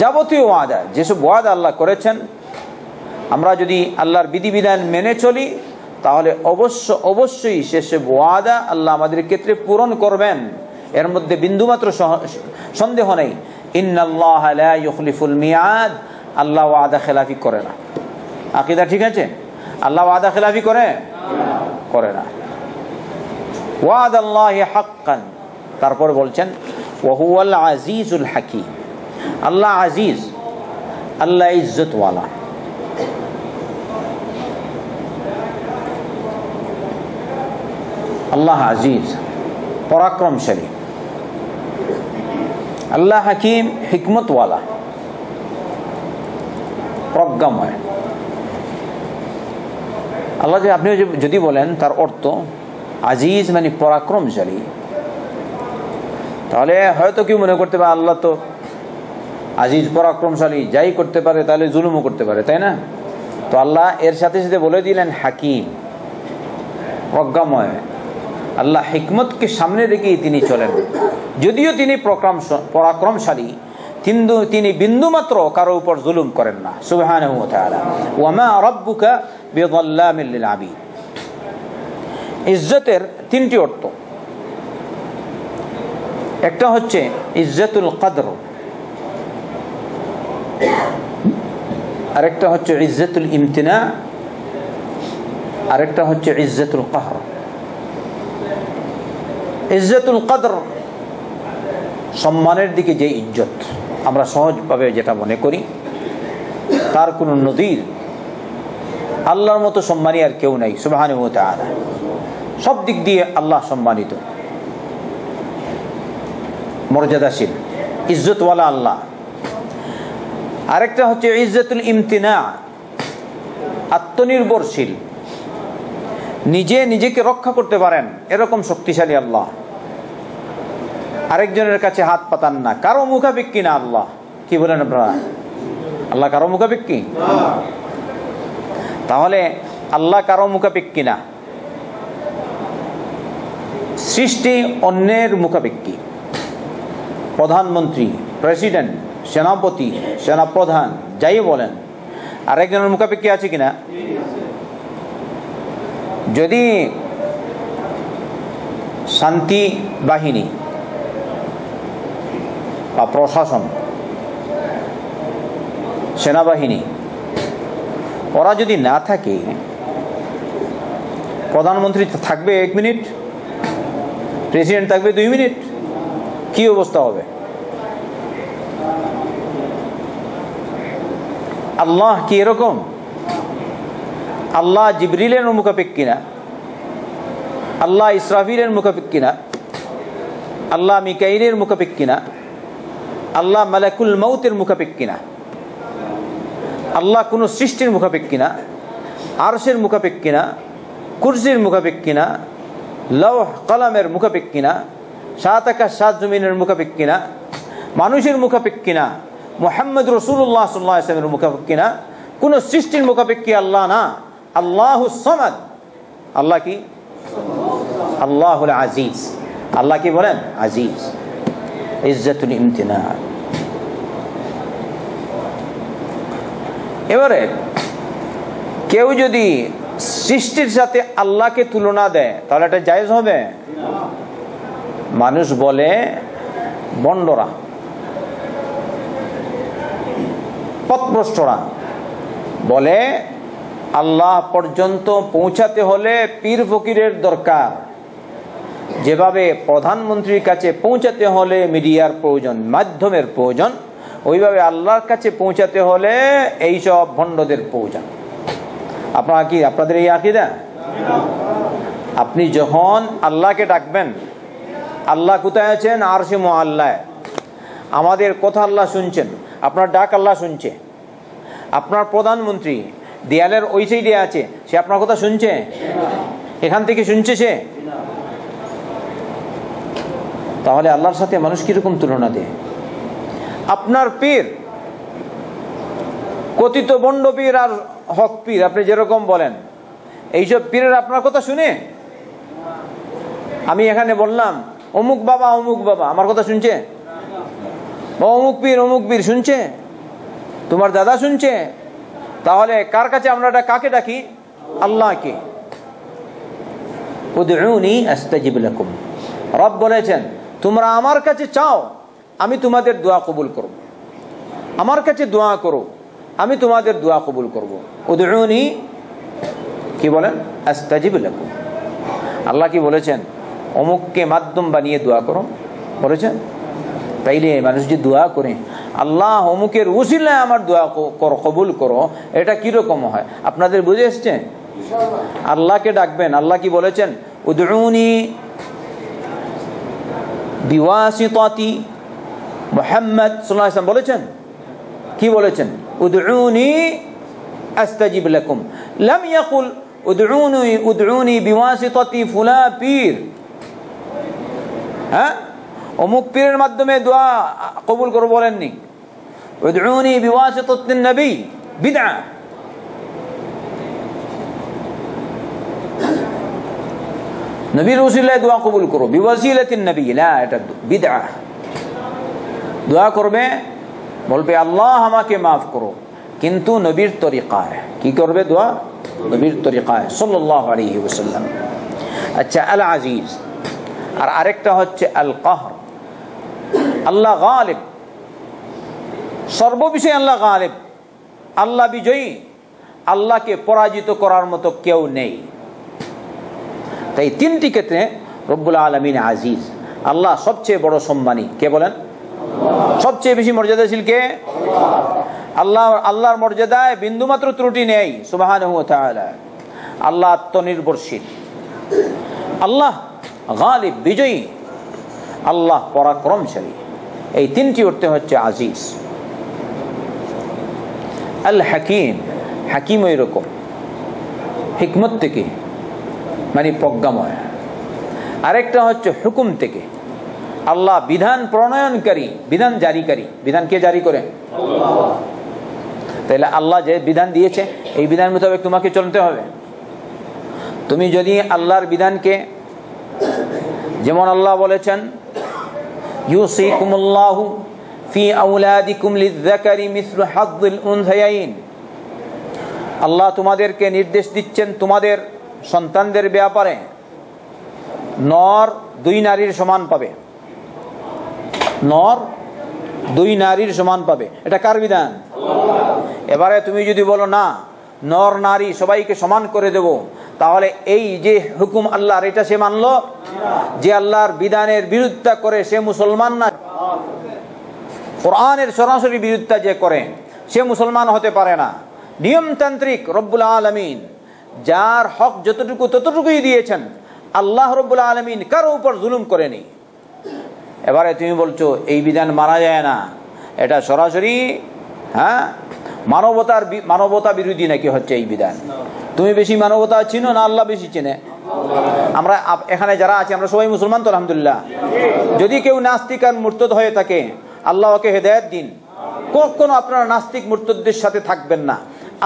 যাবতীয় ওয়াদা, যেসব ওয়াদা আল্লাহ করেছেন, আমরা যদি আল্লাহর বিধিবিধান মেনে চলি, তাহলে অবশ্যই সেসব ওয়াদা আল্লাহ আমাদের ক্ষেত্রে পূরণ করবেন। এর মধ্যে বিন্দুমাত্র সন্দেহ নেই। ইন্নাল্লাহা লা ইউখলিফুল মিয়াদ, আল্লাহ ওয়াদা খেলাফি করে না। আকীদা ঠিক আছে? আল্লাহ ওয়াদা খেলাফি করে না। ওয়াদাল্লাহি হাক্কান। তারপর বলছেন ওয়া হুয়াল আজিজুল হাকীম, আল্লাহ আজিজ, আল্লাহ ইজ্জতওয়ালা। আল্লাহ আজিজ, পরাক্রমশালী। আল্লাহ হাকিম, হিকমতওয়ালা, প্রজ্ঞাময়। আল্লাহ যে আপনি যদি বলেন তার অর্থ আজিজ মানে পরাক্রমশালী, তাহলে হয়তো কেউ মনে করতে পারে আল্লাহ তো আজিজ পরাক্রমশালী, যাই করতে পারে, তাহলে জুলুমও করতে পারে, তাই না? তো আল্লাহ এর সাথে সাথে বলে দিলেন হাকিম, প্রজ্ঞাময়। আল্লাহ হিকমতকে সামনে রেখেই তিনি চলেন। যদিও তিনি পরাক্রমশালী, কিন্তু তিনি বিন্দুমাত্র কারো উপর জুলুম করেন না। সুবহানাহু ওয়া তাআলা। ওয়া মা রাব্বুকা বিযাল্লামিল লিল আবিদ। ইজ্জতের তিনটি অর্থ। একটা হচ্ছে ইজ্জতুল কদর, আরেকটা হচ্ছে ইজ্জতুল ইমতিনা, আরেকটা হচ্ছে ইজ্জতুল কাহর। ইজ্জতুল কদর, সম্মানের দিকে যে ইজ্জত, আমরা সহজভাবে যেটা মনে করি, তার কোনো নজির আল্লাহর মতো সম্মানী আর কেউ নাই সুবহানাহু ওয়া তাআলা। সব দিক দিয়ে আল্লাহ সম্মানিত, মর্যাদাশীল, ইজ্জতওয়ালা আল্লাহ। আরেকটা হচ্ছে ইজ্জতুল ইমতিনা, আত্মনির্ভরশীল, নিজেকে রক্ষা করতে পারেন এরকম শক্তিশালী আল্লাহ। আরেকজনের কাছে হাত পাতান না, কারো মুখাপেক্ষী না আল্লাহ। কি বলেন আপনারা? আল্লাহ কারো মুখাপেক্ষী? তাহলে আল্লাহ কারো মুখাপেক্ষী না, সৃষ্টি অন্যের মুখাপেক্ষী। প্রধানমন্ত্রী, প্রেসিডেন্ট, সেনাপতি, সেনাপ্রধান, যাই বলেন, আরেকজনের মুখাপেক্ষী আছে কিনা? যদি শান্তি বাহিনী বা প্রশাসন, সেনাবাহিনী, ওরা যদি না থাকে, প্রধানমন্ত্রী থাকবে 1 মিনিট, প্রেসিডেন্ট থাকবে 2 মিনিট, কি অবস্থা হবে? আল্লাহ কি এরকম? আল্লাহ জিবরিলের মুখাপেক্ষী না, আল্লাহ ইসরাফিলের মুখাপেক্ষী না, আল্লাহ মিকাইলের মুখাপেক্ষী না, আল্লাহ মালাকুল মউতের মুখাপেক্ষী না, আল্লাহ কোনো সৃষ্টির মুখাপেক্ষী না, আরশের মুখাপেক্ষী না, কুরসির মুখাপেক্ষী না, লৌহ কলমের মুখাপেক্ষী না, 7 আকাশ 7 জমিনের মুখাপেক্ষী না, মানুষের মুখাপেক্ষী না, মুহাম্মদ রাসূলুল্লাহ সাল্লাল্লাহু আলাইহি ওয়াসাল্লামের মুখাপেক্ষী না, কোন সৃষ্টির মুখাপেক্ষী আল্লাহ না। আল্লাহুস সামাদ। আল্লাহ কি? আল্লাহুল আজিজ। আল্লাহ কি বলেন? আজিজ, ইজ্জতুল ইমতিনা। এবারে কেউ যদি সৃষ্টির সাথে আল্লাহকে তুলনা দেয়, তাহলে এটা জায়েজ হবে? মানুষ বলে, বন্ডরা, পথভ্রষ্টরা বলে, আল্লাহ পর্যন্ত পৌঁছাতে হলে পীর ফকিরের দরকার, যেভাবে প্রধানমন্ত্রীর কাছে পৌঁছাতে হলে মিডিয়ার প্রয়োজন, মাধ্যমের প্রয়োজন, ওইভাবে আল্লাহর কাছে পৌঁছাতে হলে এইসব ভণ্ডদের প্রয়োজন। আপনারা কি, আপনাদের এই আকীদা? আপনি যখন আল্লাহকে ডাকবেন, আল্লাহ কোথায় আছেন? আরশে মুআল্লায়। আমাদের কথা আল্লাহ শুনছেন, আপনার ডাক আল্লাহ শুনছে। আপনার প্রধানমন্ত্রী দেয়ালের ওই সাইডে আছে, সে আপনার কথা শুনছে? এখান থেকে শুনছে সে? তাহলে আল্লাহর সাথে মানুষ কিরকম তুলনা দেয়? আপনার পীর, কথিত বন্ড পীর আর হক পীর, আপনি যেরকম বলেন, এইসব পীরের আপনার কথা শুনে? আমি এখানে বললাম অমুক বাবা অমুক বাবা, আমার কথা শুনছে? অমুক পীর শুনছে? তোমার দাদা শুনছে? তাহলে কার কাছে আমরা কাকে ডাকি? আল্লাহকে। উদউনি আস্তাজিব লাকুম। রব বলেছেন তোমরা আমার কাছে চাও, আমি তোমাদের দোয়া কবুল করব। আমার কাছে দোয়া করো, আমি তোমাদের দোয়া কবুল করব। উদউনি কি বলেন? আস্তাজিব লাকুম। আল্লাহ কি বলেছেন? অমুককে মাধ্যম বানিয়ে দোয়া করো বলেছেন? তাইলে মানুষ যে দোয়া করে আল্লাহ অমুকের উসিলায় আমার দোয়া কবুল করো, এটা কিরকম হয় আপনাদের বুঝে এসছে? আল্লাহকে ডাকবেন, আল্লাহ কি বলেছেন? উদউনি বিওয়াসিতাতি মুহাম্মদ সাল্লাল্লাহু আলাইহি ওয়াসাল্লাম বলেছেন। কি বলেছেন? উদউনি আস্তাজিব লাকুম। লাম ইয়াকুল উদউনি বিওয়াসিতাতি ফুলা পীর। হ্যাঁ, অমুক পীরের মাধ্যমে দোয়া কবুল করো বলেননি। উদউনি বিওয়াসিতাতিন নবী, বিদআ। নবীর ওসিলায় দোয়া কবুল করো, বিওয়াসিলাতিন নবী, না, এটা বিদআ। দোয়া করবে, বলবে আল্লাহ আমাকে মাফ করো, কিন্তু নবীর তরিকায়। কি করবে? দোয়া নবীর তরিকায় সাল্লাল্লাহু আলাইহি ওয়াসাল্লাম। আচ্ছা, আল আজিজ। আর আরেকটা হচ্ছে আল কাহর। আল্লাহ গালিব, সর্ববিষয়ে আল্লাহ গালিব, আল্লাহ বিজয়ী। আল্লাহকে পরাজিত করার মতো কেউ নেই। তাই তিনটি ক্ষেত্রে রব্বুল আলামিন আজিজ। আল্লাহ সবচেয়ে বড় সম্মানী। কে বলেন? সবচেয়ে বেশি মর্যাদাশীল কে? আল্লাহর মর্যাদায় বিন্দুমাত্র ত্রুটি নেই সুবহানাহু ওয়া তাআলা। আল্লাহ আত্মনির্ভরশীল, আল্লাহ গালিব, বিজয়ী, আল্লাহ পরাক্রমশালী। এই তিনটি অর্থ হচ্ছে আজিজ। আল হাকিম, হাকিম ওই রকম, হিকমত থেকে, মানে প্রজ্ঞাময়। আরেকটা হচ্ছে হুকুম থেকে, আল্লাহ বিধান প্রণয়নকারী, বিধান জারিকারী। বিধান কে জারি করে? তাহলে আল্লাহ যে বিধান দিয়েছে এই বিধান মোতাবেক তোমাকে চলতে হবে। তুমি যদি আল্লাহর বিধানকে, যেমন আল্লাহ বলেছেন ইউসিকুমুল্লাহু ফি আওলাদিকুম লিযযাকারি মিসলু হাযযিল উনসায়াইন। আল্লাহ তোমাদেরকে নির্দেশ দিচ্ছেন তোমাদের সন্তানদের ব্যাপারে নর দুই নারীর সমান পাবে। নর দুই নারীর সমান পাবে, এটা কার বিধান? এবারে তুমি যদি বলো না, নর নারী সবাইকে সমান করে দেব, তাহলে এই যে হুকুম আল্লাহর, এটা সে মানলো? যে আল্লাহর বিধানের বিরোধিতা করে সে মুসলমান না। কোরআনের সরাসরি বিরোধিতা যে করে সে মুসলমান হতে পারে না। নিয়মতান্ত্রিক রব্বুল আলামিন যার হক যতটুকু ততটুকুই দিয়েছেন। আল্লাহ রব্বুল আলামিন কারো উপর জুলুম করেনি। এবারে তুমি বলছো এই বিধান মানা যায় না, এটা সরাসরি মানবতা বিরোধী নাকি হচ্ছে এই বিধান? তুমি বেশি মানবতা চিনো না আল্লাহ বেশি চেনে? আমরা এখানে যারা আছি আমরা সবাই মুসলমান তো আলহামদুলিল্লাহ। যদি কেউ নাস্তিক আর মুরতাদ হয়ে থাকে, আল্লাহ ওকে হেদায়েত দিন। কখনো আপনারা নাস্তিক মুরতাদদের সাথে থাকবেন না।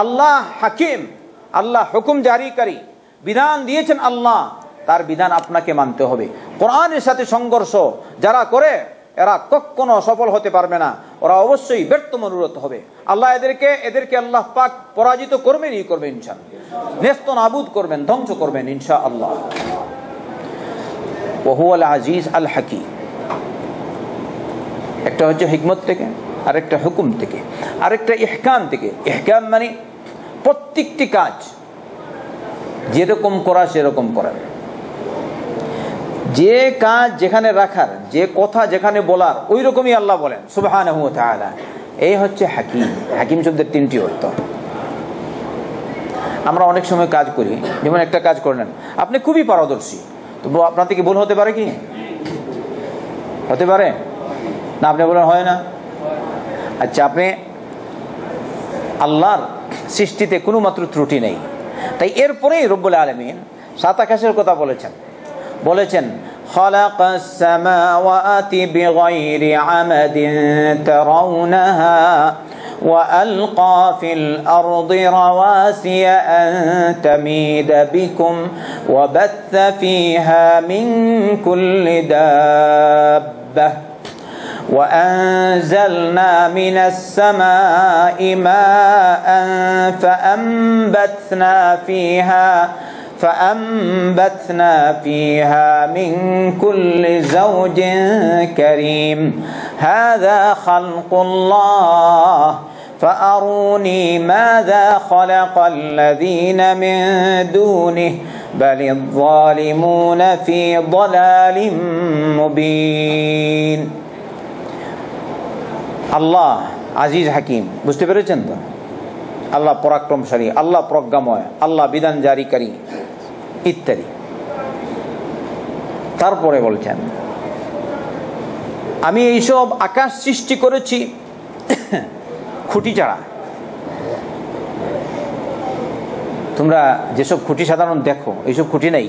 আল্লাহ হাকিম, আল্লাহ হুকুম জারিকারী, বিধান দিয়েছেন আল্লাহ, তার বিধান আপনাকে মানতে হবে। কোরআনের সাথে সংঘর্ষ যারা করে এরা কখনো সফল হতে পারবে না, ওরা অবশ্যই ব্যর্থ মনোরথ হবে। আল্লাহ এদেরকে আল্লাহ পাক পরাজিত করবেনই করবেন ইনশাআল্লাহ, নেস্তনাবুদ করবেন, ধ্বংস করবেন ইনশাআল্লাহ। ওয়া হুয়াল আজিজ আল হাকিম। একটা হচ্ছে হিকমত থেকে, আরেকটা হুকুম থেকে, আরেকটা ইহকাম থেকে। ইহকাম মানে প্রত্যেকটি কাজ যেরকম করা সেরকম করার, যে কাজ যেখানে রাখার, যে কথা যেখানে বলার ওই রকমই আল্লাহ বলেন সুবহানাহু ওয়া তাআলা। এই হচ্ছে হাকিম। হাকিম শব্দের তিনটি অর্থ। আমরা অনেক সময় কাজ করি, যেমন একটা কাজ করে নেন, আপনি খুবই পারদর্শী, তো আপনার থেকে ভুল হতে পারে কি? হতে পারে না? আপনি বলেন হয় না। আচ্ছা, আপনি আল্লাহর সৃষ্টিতে কোনো মাত্র ত্রুটি নেই, তাই এরপরেই রব্বুল আলামিন সাত আকাশের কথা বলেছেন খালাকাস সামাওয়াতি বিগাইরি আমাদিন তারাউনাহা وألقى في الأرض رواسي أن تميد بكم وبث فيها من كل دابة وأنزلنا من السماء ماء فأنبتنا فيها من كل زوج كريم هذا خلق الله فأروني ماذا خلق الذين من دونه بل الظالمون في ضلال مبين আল্লাহ আজিজ হাকিম, বুঝতে পেরেছেন তো? আল্লাহ পরাক্রমশালী, আল্লাহ প্রজ্ঞাময়, আল্লাহ বিধান জারিকারী ইত্যাদি। তারপরে বলছেন আমি এইসব আকাশ সৃষ্টি করেছি খুঁটি ছাড়া। তোমরা যেসব খুঁটি সাধারণ দেখো, এইসব খুঁটি নেই।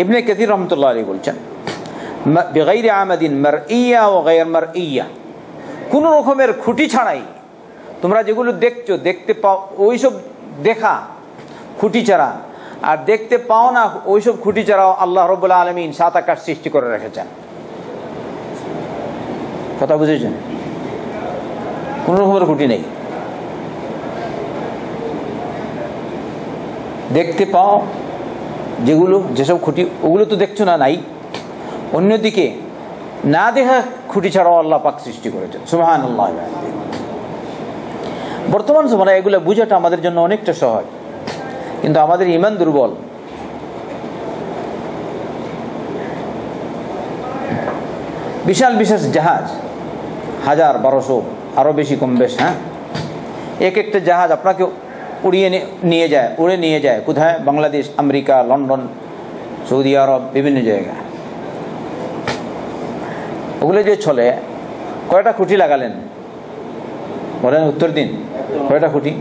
ইবনে কাসির রহমতুল্লাহ আলাইহি বলছেন বিগাইরি আমাদিন মারইয়া ওয়া গায়র মারইয়া, কোন রকমের খুঁটি ছাড়াই তোমরা যেগুলো দেখছো, দেখতে পাও, ওইসব দেখা খুঁটি ছাড়া, আর দেখতে পাও না ওইসব খুঁটি ছাড়াও আল্লাহ রাব্বুল আলামিন সাত আকাশ সৃষ্টি করে রেখেছেন। কথা বুঝেছেন? কোন রকমের খুঁটি নেই, দেখতে পাও যেসব খুঁটি, ওগুলো তো দেখছো না, নাই। অন্যদিকে না দেখা খুঁটি ছাড়াও আল্লাহ পাক সৃষ্টি করেছেন। সুবহানাল্লাহ। বর্তমান সময়ে এগুলো বুঝাটা আমাদের জন্য অনেকটা সহজ, কিন্তু আমাদের ঈমান দুর্বল। বিশাল বিশাল জাহাজ, 1000, 1200, আরো বেশি কম বেশ, হ্যাঁ, এক একটা জাহাজ আপনাকে উড়ে নিয়ে যায় কোথায়? বাংলাদেশ, আমেরিকা, লন্ডন, সৌদি আরব, বিভিন্ন জায়গায়। ওগুলো যে চলে, কয়টা খুঁটি লাগালেন বলেন? উত্তর দিন, কয়টা খুঁটি?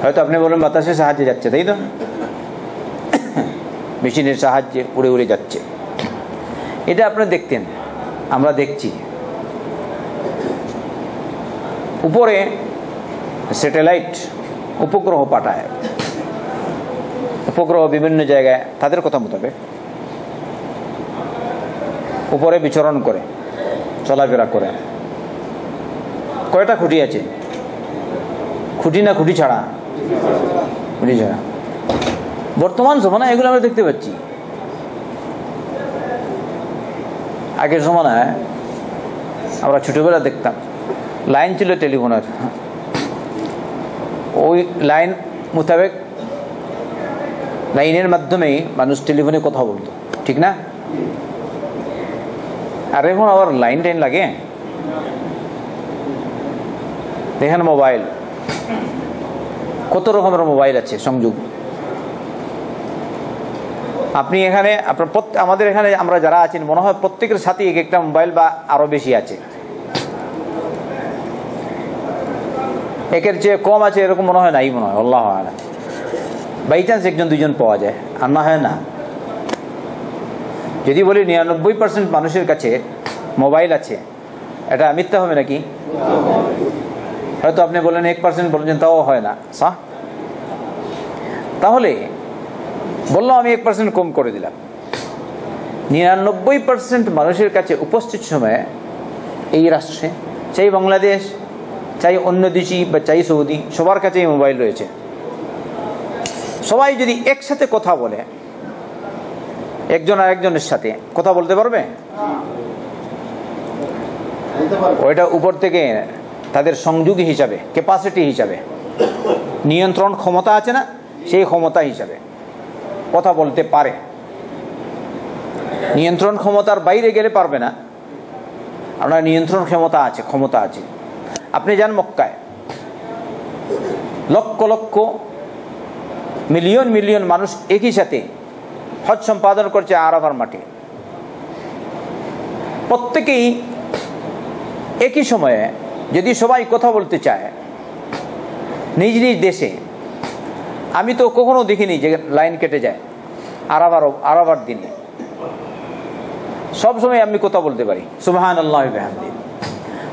হয়তো আপনি বলেন বাতাসের সাহায্যে যাচ্ছে, তাই তো? মেশিনের সাহায্যে উড়ে উড়ে যাচ্ছে। এটা আপনি দেখতেন, আমরা দেখছি। উপরে স্যাটেলাইট, উপগ্রহ পাঠায়, উপগ্রহ বিভিন্ন জায়গায় তাদের কথা মোতাবেক উপরে বিচরণ করে, চলাফেরা করে। কয়টা খুঁটি আছে? খুঁটি না খুঁটি ছাড়া? খুঁটি ছাড়া। বর্তমান জমানায় এগুলো আমরা দেখতে পাচ্ছি। আগের জমানায় আমরা ছোটবেলা দেখতাম, লাইন ছিল টেলিফোনের, ওই লাইন মোতাবেক, লাইনের মাধ্যমেই মানুষ টেলিফোনে কথা বলতো, ঠিক না? আর এখন আবার লাইন টাইন লাগে। দেখেন মোবাইল, কত রকমের মোবাইল আছে সংযোগ। আপনি এখানে আমাদের এখানে আমরা যারা আছেন, মনে হয় প্রত্যেকের সাথে এক একটা মোবাইল বা আরো বেশি আছে। একের চেয়ে কম আছে এরকম মনে হয় নাই, মনে হয় আল্লাহু আ'লাম। বাই চান্স একজন দুইজন পাওয়া যায়, আর না হয় না। যদি বলি 99% মানুষের কাছে মোবাইল আছে, এটা মিথ্যা হবে নাকি? হয়তো আপনি বলেন 1% বলছেন, তাও হয় না। তাহলে বললাম আমি 1% কম করে দিলাম। 99% মানুষের কাছে উপস্থিত সময়ে এই রাষ্ট্রে, চাই বাংলাদেশ, চাই অন্য দেশি বা চাই সৌদি, সবার কাছেই মোবাইল রয়েছে। সবাই যদি একসাথে কথা বলে, একজন আর একজনের সাথে কথা বলতে পারবে? ওইটা উপর থেকে তাদের সংযোগী হিসাবে, ক্যাপাসিটি হিসাবে, নিয়ন্ত্রণ ক্ষমতা আছে না, সেই ক্ষমতা হিসাবে কথা বলতে পারে। নিয়ন্ত্রণ ক্ষমতার বাইরে গেলে পারবে না। আপনার নিয়ন্ত্রণ ক্ষমতা আছে। আপনি যান মক্কায়, লক্ষ লক্ষ মিলিয়ন মিলিয়ন মানুষ একই সাথে হজ সম্পাদন করছে আরাফার মাঠে। প্রত্যেকেই একই সময়ে যদি সবাই কথা বলতে চায় নিজ নিজ দেশে, আমি তো কখনো দেখিনি যে লাইন কেটে যায় আরাফার দিনে। সব সময় আমি কথা বলতে পারি সুবহানাল্লাহ ওয়া বিহামদিহি।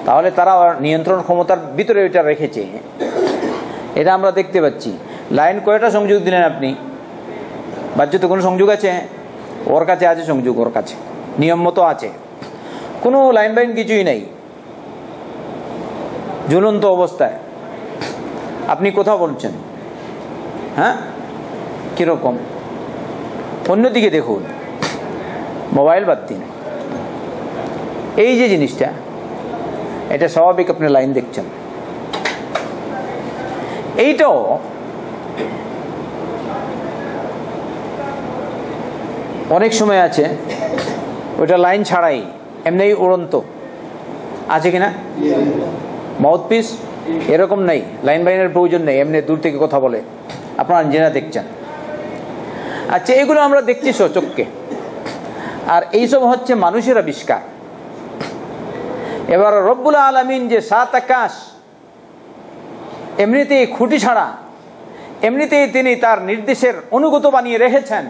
তাহলে তারা নিয়ন্ত্রণ ক্ষমতার ভিতরে এটা রেখেছে, এটা আমরা দেখতে পাচ্ছি। লাইন কয়টা সংযোগ দিলেন আপনি? বাহ্যত কোনো সংযোগ আছে? ওর কাছে আছে সংযোগ, ওর কাছে নিয়ম মতো আছে, কোনো লাইন বাইন কিছুই নেই। ঝুলন্ত অবস্থায় আপনি কথা বলছেন, হ্যাঁ কিরকম? অন্যদিকে দেখুন, মোবাইল বাদ দিন, এই যে জিনিসটা, এটা স্বাভাবিক। আপনি লাইন দেখছেন, এইটাও অনেক সময় আছে ওইটা লাইন ছাড়াই এমনি উড়ন্ত আছে কিনা? মাউথপিস এরকম নেই, লাইন বাইনের প্রয়োজন নেই, এমনি দূর থেকে কথা বলে, আপনারা জেনে দেখছেন। আচ্ছা, এগুলো আমরা দেখছি সচক্ষে, আর এইসব হচ্ছে মানুষের আবিষ্কার। এবার রব্বুল আলামিন যে 7 আকাশ এমনিতেই খুঁটি ছাড়া, এমনিতেই তিনি তার নির্দেশের অনুগত বানিয়ে রেখেছেন।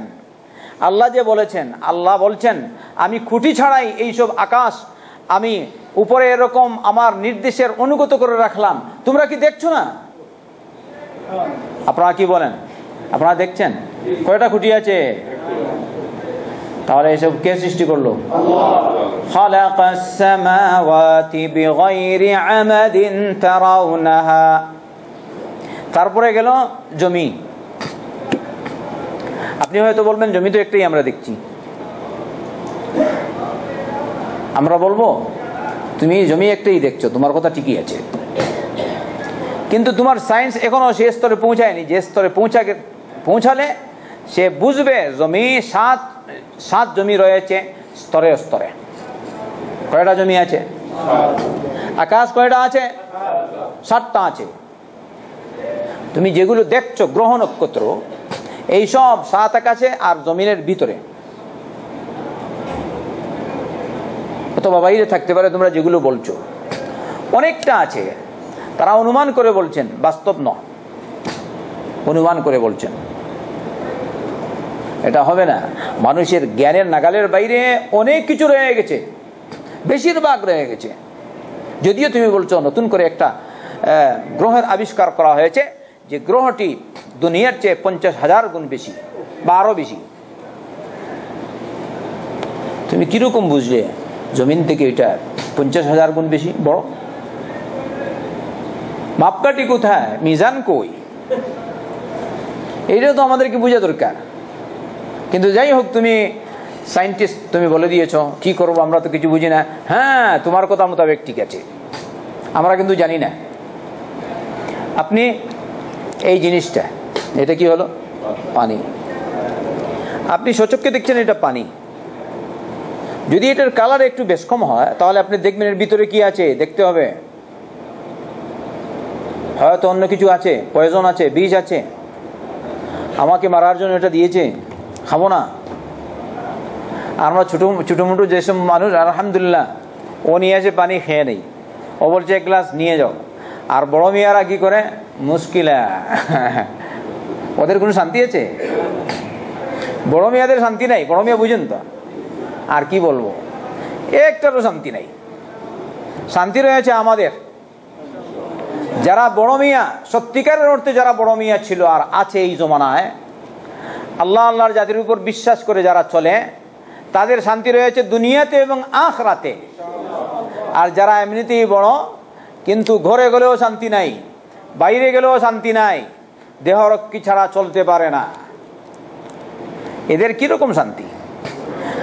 আল্লাহ যে বলেছেন, আল্লাহ বলছেন আমি খুঁটি ছাড়াই এইসব আকাশ আমি উপরে এরকম আমার নির্দেশের অনুগত করে রাখলাম। তোমরা কি দেখছো না? আপনারা কি বলেন? আপনারা দেখছেন কয়টা খুঁটি আছে? তাহলে এসব কে সৃষ্টি করলো? খালাকাস সামাওয়াতি বিগাইরি আমাদিন তারাউনাহা। তারপরে গেল জমি। আপনি হয়তো বলবেন জমি তো একটাই আমরা দেখছি। আমরা বলবো তুমি জমি একটাই দেখছো, তোমার কথা ঠিকই আছে, কিন্তু তোমার সায়েন্স এখনো সে স্তরে পৌঁছায়নি যে স্তরে পৌঁছালে সে বুঝবে জমি সাত জমি রয়েছে স্তরে স্তরে। কয়টা জমি আছে? আকাশ কয়টা আছে? 7টা আছে। তুমি যেগুলো দেখছো গ্রহ নক্ষত্র, এইসব 7 আকাশে আর জমিনের ভিতরে, অথবা বাইরে থাকতে পারে। তোমরা যেগুলো বলছো অনেকটা আছে, তারা অনুমান করে বলছেন, বাস্তব নয়, অনুমান করে বলছেন। এটা হবে না। মানুষের জ্ঞানের নাগালের বাইরে অনেক কিছু রয়ে গেছে, বেশিরভাগ রয়ে গেছে। যদিও তুমি বলছো নতুন করে একটা গ্রহের আবিষ্কার করা হয়েছে, যে গ্রহটি দুনিয়ার চেয়ে 50,000 গুণ বেশি বা আরো বেশি। তুমি কিরকম বুঝলে জমিন থেকে এটা 50,000 গুণ বেশি বড়? মাপকাঠি কোথায়? মিজান কই? এইটা তো আমাদেরকে বোঝা দরকার। কিন্তু যাই হোক, তুমি সায়েন্টিস্ট, তুমি বলে দিয়েছ, কি করবো? আমরা তো কিছু বুঝি না। হ্যাঁ, তোমার কথা মোতাবেক ঠিক আছে, আমরা কিন্তু জানি না। আপনি এই জিনিসটা, এটা কি হলো? পানি। আপনি সচক্ষে দেখছেন এটা পানি। যদি এটার কালার একটু বেশ কম হয়, তাহলে আপনি দেখবেন এর ভিতরে কি আছে, দেখতে হবে। হয়তো অন্য কিছু আছে, পয়জন আছে, বিষ আছে, আমাকে মারার জন্য এটা দিয়েছে, খাবো না। আমরা ছোটো মোটো যেসব মানুষ, আলহামদুলিল্লাহ, ও নিয়ে আসে পানি, খেয়ে নেই। ও বলছে 1 গ্লাস নিয়ে যাও। আর বড় মেয়েরা কি করে? মুশকিল, ওদের কোনো শান্তি আছে? বড় মেয়েদের শান্তি নাই। বড় মেয়ে বুঝেন তো, আর কি বলবো, একটারও শান্তি নাই। শান্তি রয়েছে আমাদের যারা বড় মিয়া, সত্যিকারের অর্থে যারা বড় মিয়া ছিল আর আছে এই জমানায়, আল্লাহর জাতির উপর বিশ্বাস করে যারা চলে, তাদের শান্তি রয়েছে দুনিয়াতে এবং আখিরাতে। আর যারা এমনিতেই বড়, কিন্তু ঘরে গেলেও শান্তি নাই, বাইরে গেলেও শান্তি নাই, দেহরক্ষী ছাড়া চলতে পারে না, এদের কিরকম শান্তি?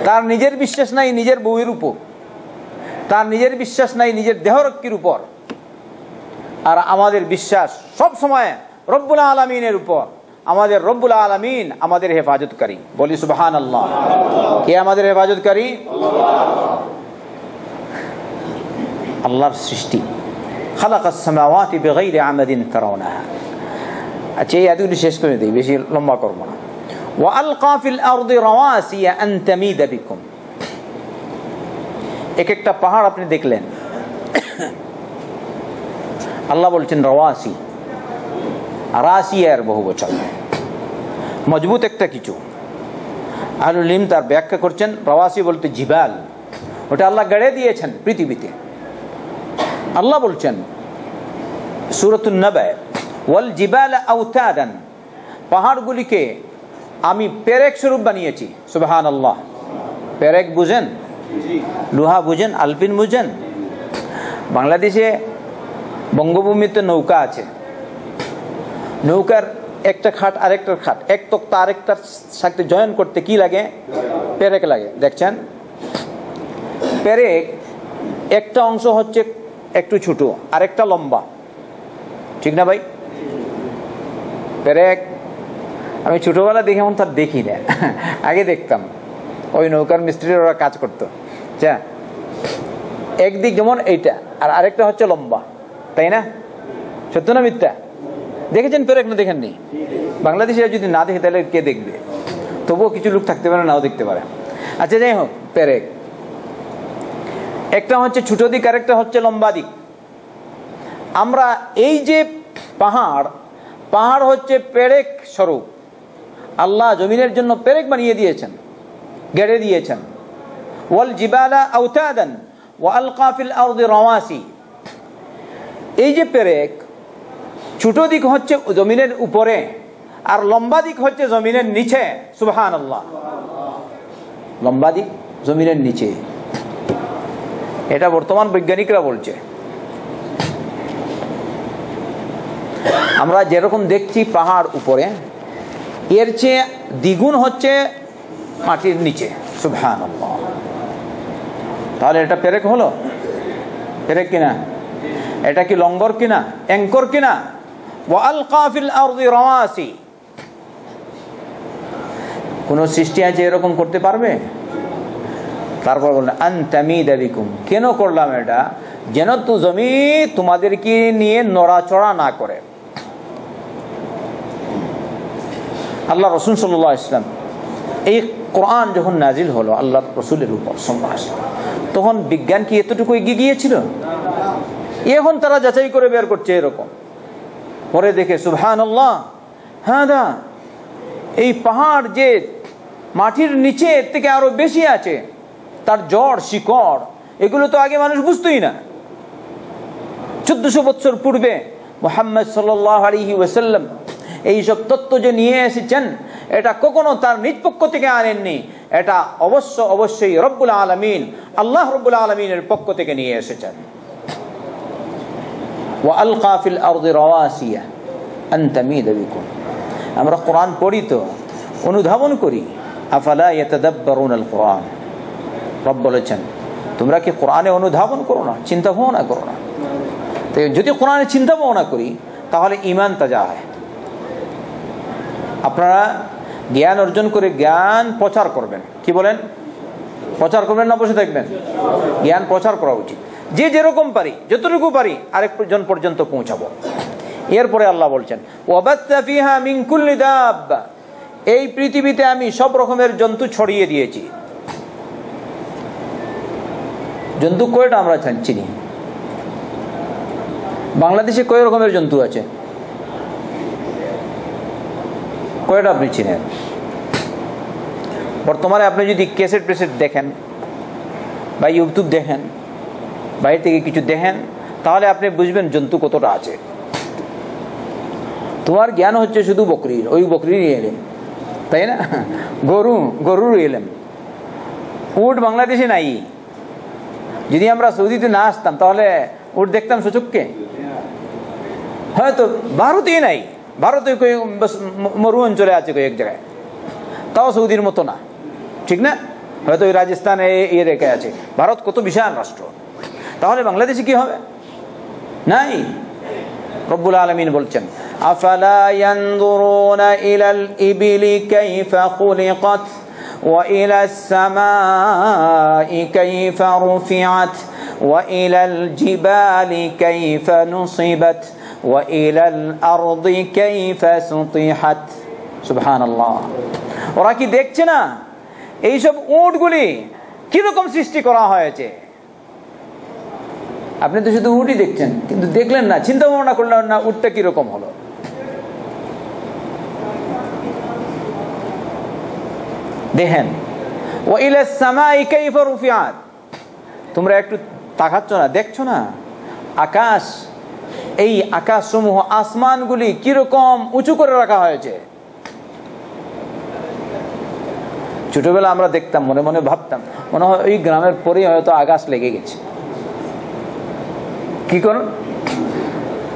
তার নিজের বিশ্বাস নাই নিজের বউয়ের উপর, তার নিজের বিশ্বাস নাই নিজের দেহরক্ষীর উপর। আর আমাদের বিশ্বাস সব সময় রব্বুল আলামিনের উপর। আমাদের রব্বুল আলামিন আমাদের হেফাজতকারী। বলি সুবহানাল্লাহ। কে আমাদের হেফাজতকারী? আল্লাহর সৃষ্টি। খালাকাস সামাওয়াতি বিগাইরি আমাদিন তারাউনাহা। আচ্ছা, এই আয়াতগুলি শেষ করে দিই, বেশি লম্বা করবো না। ওয়া আলকা ফিল আরদি রাওয়াসিয়া আন তামিদা বিকুম। এক একটা পাহাড় আপনি দেখলেন, আল্লাহ বলছেন রাওয়াসি, রাসিয়ার বহু বচন, মজবুত একটা কিছু। আহলুল ইলম তার ব্যাখ্যা করছেন, রাওয়াসি বলতে জিবাল, ওটা আল্লাহ গড়ে দিয়েছেন পৃথিবীতে। আল্লাহ বলছেন সূরাতুন নাবা, ওয়াল জিবালা আওতাদান, পাহাড়গুলিকে আমি পেরেক স্বরূপ বানিয়েছি। সুবহানাল্লাহ। পেরেক বুঝেন? লোহা বুঝেন? আলপিন বুঝেন? বাংলাদেশে বঙ্গভূমিতে নৌকা আছে, নৌকার একটা খাট আরেকটার খাট, এক তক্তা আরেকটার সাথে জয়েন করতে কি লাগে? পেরেক লাগে। দেখছেন, পেরেক একটা অংশ হচ্ছে একটু ছোট, আরেকটা লম্বা, ঠিক না ভাই? পেরেক আমি ছোটবেলা দেখে এমন তার দেখি না, আগে দেখতাম ওই নৌকার মিস্ত্রির ওরা কাজ করতো। আচ্ছা, একদিক যেমন এইটা আর আরেকটা হচ্ছে লম্বা, তাই না? সত্য না মিথ্যা? দেখেছেন পেরেক না দেখেননি? বাংলাদেশিরা যদি না দেখে তাহলে কে দেখবে? তবুও কিছু লোক থাকতে পারে, নাও দেখতে পারে। আচ্ছা, যাই হোক, পেরেক একটা হচ্ছে ছোট দিক, আরেকটা হচ্ছে লম্বা দিক। আমরা এই যে পাহাড় হচ্ছে পেরেক স্বরূপ। আল্লাহ জমিনের জন্য পেরেক বানিয়ে দিয়েছেন, গেড়ে দিয়েছেন। ওয়াল জিবালা আওতাদান ওয়া আলকা ফিল আরদি রাওয়াসি। এই যে পেরেক, ছোট দিক হচ্ছে জমিনের উপরে আর লম্বা দিক হচ্ছে জমিনের নিচে। সুবহানাল্লাহ। লম্বা দিক জমিনের নিচে, এটা বর্তমান বৈজ্ঞানিকরা বলছে। আমরা যেরকম দেখছি পাহাড় উপরে, এর চেয়ে দ্বিগুণ হচ্ছে মাটির নিচে। সুবহানাল্লাহ। তাহলে এটা পেরেক হলো? পেরেক কিনা? এটা কি লঙ্গর কিনা, অ্যাঙ্কর কিনা? ওয়া আলকা ফিল আরদি রাওয়াসি। কোন সৃষ্টি আছে এরকম করতে পারবে? তারপর বললেন আন তামিদা বিকুম, কেন করলাম এটা? যেন তো জমি তোমাদেরকে নিয়ে নড়াচড়া না করে। আল্লাহ রাসূল সাল্লাল্লাহু আলাইহি ওয়াসাল্লাম, এই কোরআন যখন নাজিল হলো আল্লাহ রাসূলের উপর সাল্লাল্লাহু আলাইহি ওয়াসাল্লাম, তখন বিজ্ঞান কি এতটুকু এগিয়ে গিয়েছিল? এখন তারা যাচাই করে বের করছে এরকম। পরে দেখে সুবহানাল্লাহ, হাদা, এই পাহাড় যে মাটির নিচে থেকে আরো বেশি আছে, তার জড় শিকড় এগুলো তো আগে মানুষ বুঝতোই না। 1400 বছর পূর্বে মুহাম্মদ সাল্লাল্লাহু আলাইহি ওয়াসাল্লাম এইসব তত্ত্ব যে নিয়ে এসেছেন, এটা কখনো তার নিজ পক্ষ থেকে আনেননি, এটা অবশ্যই রব্বুল আলামিন, আল্লাহ রব্বুল আলামিনের পক্ষ থেকে নিয়ে এসেছেন। ওয়া আলকা ফিল আরদি রাওয়াসিয়া আন তামিদা বিকুম। আমরা কোরআন পড়ি তো অনুধাবন করি। আফালা ইয়াতাদাব্বারুনাল কোরআন। রব বলেছেন, তোমরা কি কোরআনে অনুধাবন করো না, চিন্তা ভাবনা করো না? তো যদি কোরআনে চিন্তা ভাবনা করি তাহলে ঈমান তাজা হয়। আপনারা জ্ঞান অর্জন করে জ্ঞান প্রচার করবেন। কি বলেন? প্রচার করবেন না বসে থাকবেন? জ্ঞান প্রচার করা উচিত। যে যেরকম পারি, যতটুকু পারি আরেকজন পর্যন্ত পৌঁছাবো। এরপরে আল্লাহ বলছেন ওয়াবাত্তা ফিহা মিন কুল্লি দাব্বা, এই পৃথিবীতে আমি সব রকমের জন্তু ছড়িয়ে দিয়েছি। জন্তু কয়টা আমরা চিনি? বাংলাদেশে কয় রকমের জন্তু আছে? কয়টা আপনি চিনেন? বর্তমানে আপনি যদি ক্যাসেট দেখেন বা ইউটিউব দেখেন, বাইরে থেকে কিছু দেখেন, তাহলে আপনি বুঝবেন জন্তু কতটা আছে। তোমার জ্ঞান হচ্ছে শুধু বকরির, ওই বকরির এলেম, তাই না? গরুর এলেম। উট বাংলাদেশে নাই। যদি আমরা সৌদিতে না আসতাম তাহলে উট দেখতাম সুচক্ষে? হয়তো ভারতেই নাই, ভারতে মরু অঞ্চলে আছে কয়েক জায়গায়, তাও সৌদির মতো না, ঠিক না? হয়তো ওই রাজস্থানে ইয়ে রেখে আছে। ভারত কত বিশাল রাষ্ট্র, তাহলে বাংলাদেশে কি হবে? নাই। রব্বুল আলামিন বলছেন আফালা ইয়ানজুরুনা ইলাল ইবিলি কাইফা খুলিকাত ওয়া ইলাস সামাই কাইফা রুফিআত ওয়া ইলাল জিবালি কাইফা নুসিবাত ওয়া ইলাল আরদি কাইফা সুতিহাত। সুবহানাল্লাহ। ওরা কি দেখছে না এইসব উটগুলি কিরকম সৃষ্টি করা হয়েছে? আপনি তো শুধু উটই দেখছেন, কিন্তু দেখলেন না, চিন্তা ভাবনা করলেন না উটটা কিরকম হলো। দেখেন, ওয়া ইলাস সামাই কাইফা রুফিআত। তোমরা একটু তাকাচ্ছ না, দেখছো না আকাশ, এই আকাশ সমূহ, আসমানগুলি কিরকম উঁচু করে রাখা হয়েছে। ছোটবেলা আমরা দেখতাম, মনে মনে ভাবতাম মনে হয় ওই গ্রামের পরে হয়তো আকাশ লেগে গেছে। কি করুন,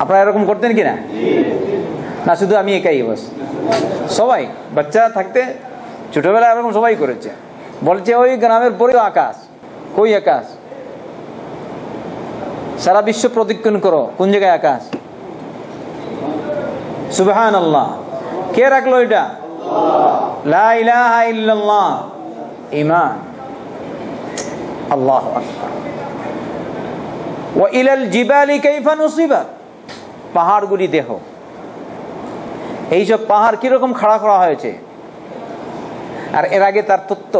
আপনারা এরকম করতেন কিনা? না শুধু আমি একাই? বস সবাই বাচ্চা থাকতে ছোটবেলা এরকম সবাই করেছে। বলছে ওই গ্রামের পরেও আকাশ। কই আকাশ? সারা বিশ্ব প্রদক্ষিণ করো, কোন জায়গায় আকাশ? সুবহানাল্লাহ। কে রাখলো এটা? লা ইলাহা ইল্লাল্লাহ, ঈমান। আল্লাহু আকবার। ওয়া ইলাল জিবালি কাইফা নুসিবাত। পাহাড়গুলি দেখো, এইসব পাহাড় কিরকম খাড়া করা হয়েছে। আর এর আগে তার তত্ত্ব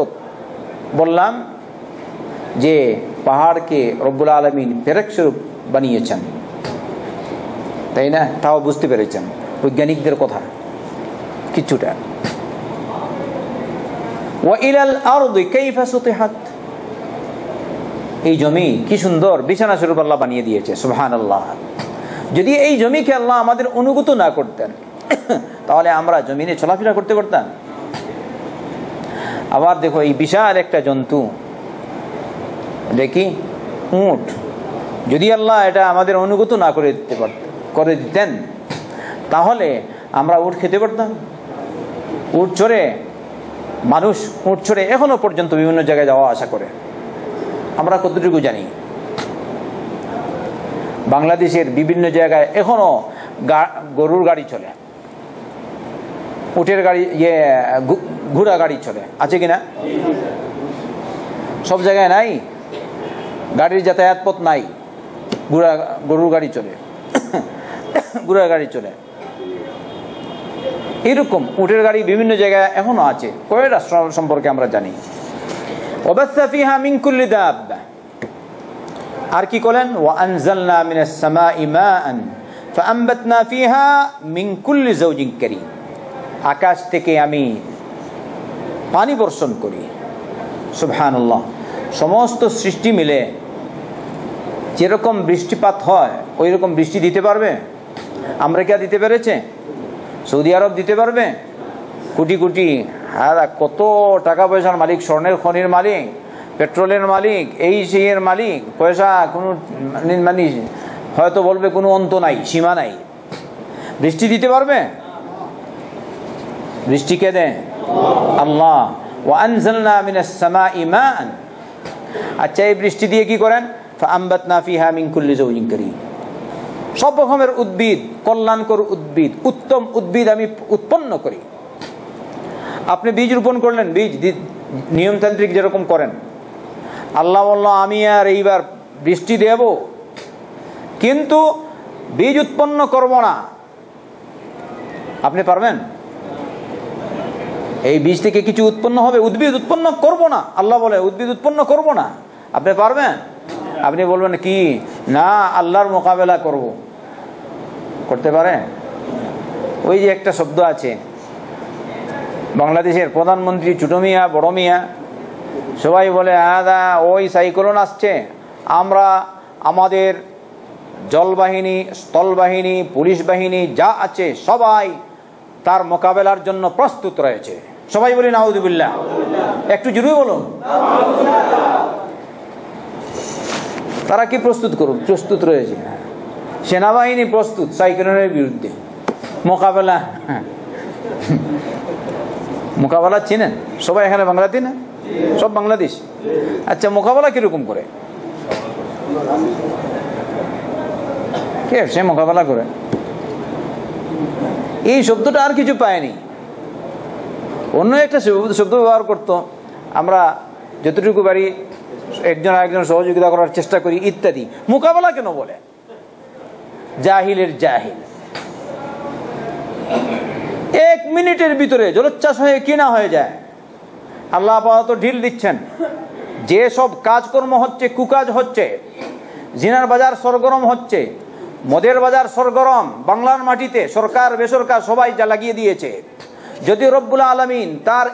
বললাম যে পাহাড়কে রব্বুল আলামিন পেরেক স্বরূপ বানিয়েছেন, তাই না? তাও বুঝতে পেরেছেন বৈজ্ঞানিকদের কথা কিছুটা। ওয়া ইলাল আরদি কাইফা সুতিহাত। এই জমি কি সুন্দর বিছানা স্বরূপ আল্লাহ বানিয়ে দিয়েছে। সুবহানাল্লাহ। যদি এই জমিকে আল্লাহ আমাদের অনুগত না করতেন তাহলে আমরা জমিনে চলাফেরা করতে পারতাম? আবার দেখো এই বিশাল একটা জন্তু, দেখি উট, যদি আল্লাহ এটা আমাদের অনুগত না করে দিতেন তাহলে আমরা উট খেতে পারতাম? উট চড়ে মানুষ, উট চড়ে এখনো পর্যন্ত বিভিন্ন জায়গায় যাওয়া আসা করে। আমরা কতটুকু জানি? বাংলাদেশের বিভিন্ন জায়গায় এখনো গরুর গাড়ি চলে, উটের গাড়ি, ঘোড়া গাড়ি চলে, আছে কিনা? সব জায়গায় নাই, গাড়ির যাতায়াত পথ নাই, গরুর গাড়ি চলে, ঘোড়ার গাড়ি চলে। এরকম উটের গাড়ি বিভিন্ন জায়গায় এখনো আছে, কয়টা সম্পর্কে আমরা জানি। ওয়াবাসসা ফিহা মিন কুল্লি দাব্বা। আর কি করলেন? ওয়া আনজালনা মিনাস সামাই মাআন ফাআমবাতনা ফিহা মিন কুল্লি যাওজিন কারীম। আকাশ থেকে আমি পানি বর্ষণ করি। সুবহানাল্লাহ। সমস্ত সৃষ্টি মিলে যেরকম বৃষ্টিপাত হয় ওই রকম বৃষ্টি দিতে পারবে? আমেরিকা দিতে পেরেছে? সৌদি আরব দিতে পারবে? কোটি কোটি, আর কত টাকা পয়সার মালিক, স্বর্ণের খনির মালিক, পেট্রোলের মালিক, এই সেই মালিক, পয়সা কোনো মানে হয়তো বলবে কোনো অন্ত নাই, সীমা নাই। বৃষ্টি দিতে পারবে? বৃষ্টি কে দেয়? আল্লাহ। ওয়া আনজালনা মিনাস সামাই মাআন। আচ্ছা, এই বৃষ্টি দিয়ে কি করেন? ফাআমবাতনা ফিহা মিন কুল্লি যাওজিন কারীম। সব রকমের উদ্ভিদ, কল্যাণকর উদ্ভিদ, উত্তম উদ্ভিদ আমি উৎপন্ন করি। আপনি বীজ রোপণ করলেন, বীজ নিয়মতান্ত্রিক যেরকম করেন, আল্লাহ বলল আমি আর এইবার বৃষ্টি দেব, কিন্তু বীজ উৎপন্ন করব না। আপনি পারবেন? এই বীজ থেকে কিছু উৎপন্ন হবে? উদ্ভিদ উৎপন্ন করব না, আল্লাহ বলে উদ্ভিদ উৎপন্ন করব না। আপনি পারবেন? আপনি বলবেন কি না আল্লাহর মোকাবেলা করব, করতে পারে? ওই যে একটা শব্দ আছে, বাংলাদেশের প্রধানমন্ত্রী ছোট মিয়া বড় মিয়া সবাই বলে আদা ওই সাইক্লোন আসছে, আমরা আমাদের জলবাহিনী, স্থলবাহিনী, পুলিশ বাহিনী যা আছে সবাই তার মোকাবেলার জন্য প্রস্তুত রয়েছে। সবাই বলি নাউযুবিল্লাহ। একটু জোরে বলুন। তারা কি প্রস্তুত করুন? প্রস্তুত রয়েছে। সেনাবাহিনী প্রস্তুত সাইক্লোনের বিরুদ্ধে মোকাবেলা। মোকাবেলা চিনেন সবাই? এখানে বাংলাতে না, সব বাংলাদেশ। আচ্ছা, মোকাবেলা কিরকম করে? কে সে মোকাবেলা করে? এই শব্দটা আর কিছু পায়নি, অন্য একটা শব্দ ব্যবহার করতো। আমরা যতটুকু পারি একজন আরেকজন সহযোগিতা করার চেষ্টা করি ইত্যাদি। মোকাবেলা কেন বলে? জাহিলের জাহিল। 1 মিনিটের ভিতরে জলোচ্ছ্বাস হয়ে কিনা হয়ে যায়। আল্লাহ আপাতত ঢিল দিচ্ছেন। যে সব কাজকর্ম হচ্ছে, কুকাজ হচ্ছে, জিনার বাজার সরগরম হচ্ছে, মদের বাজার সরগরম বাংলার মাটিতে, সরকার বেসরকার সবাই যা লাগিয়ে দিয়েছে। যদি রব্বুল আলামিন তার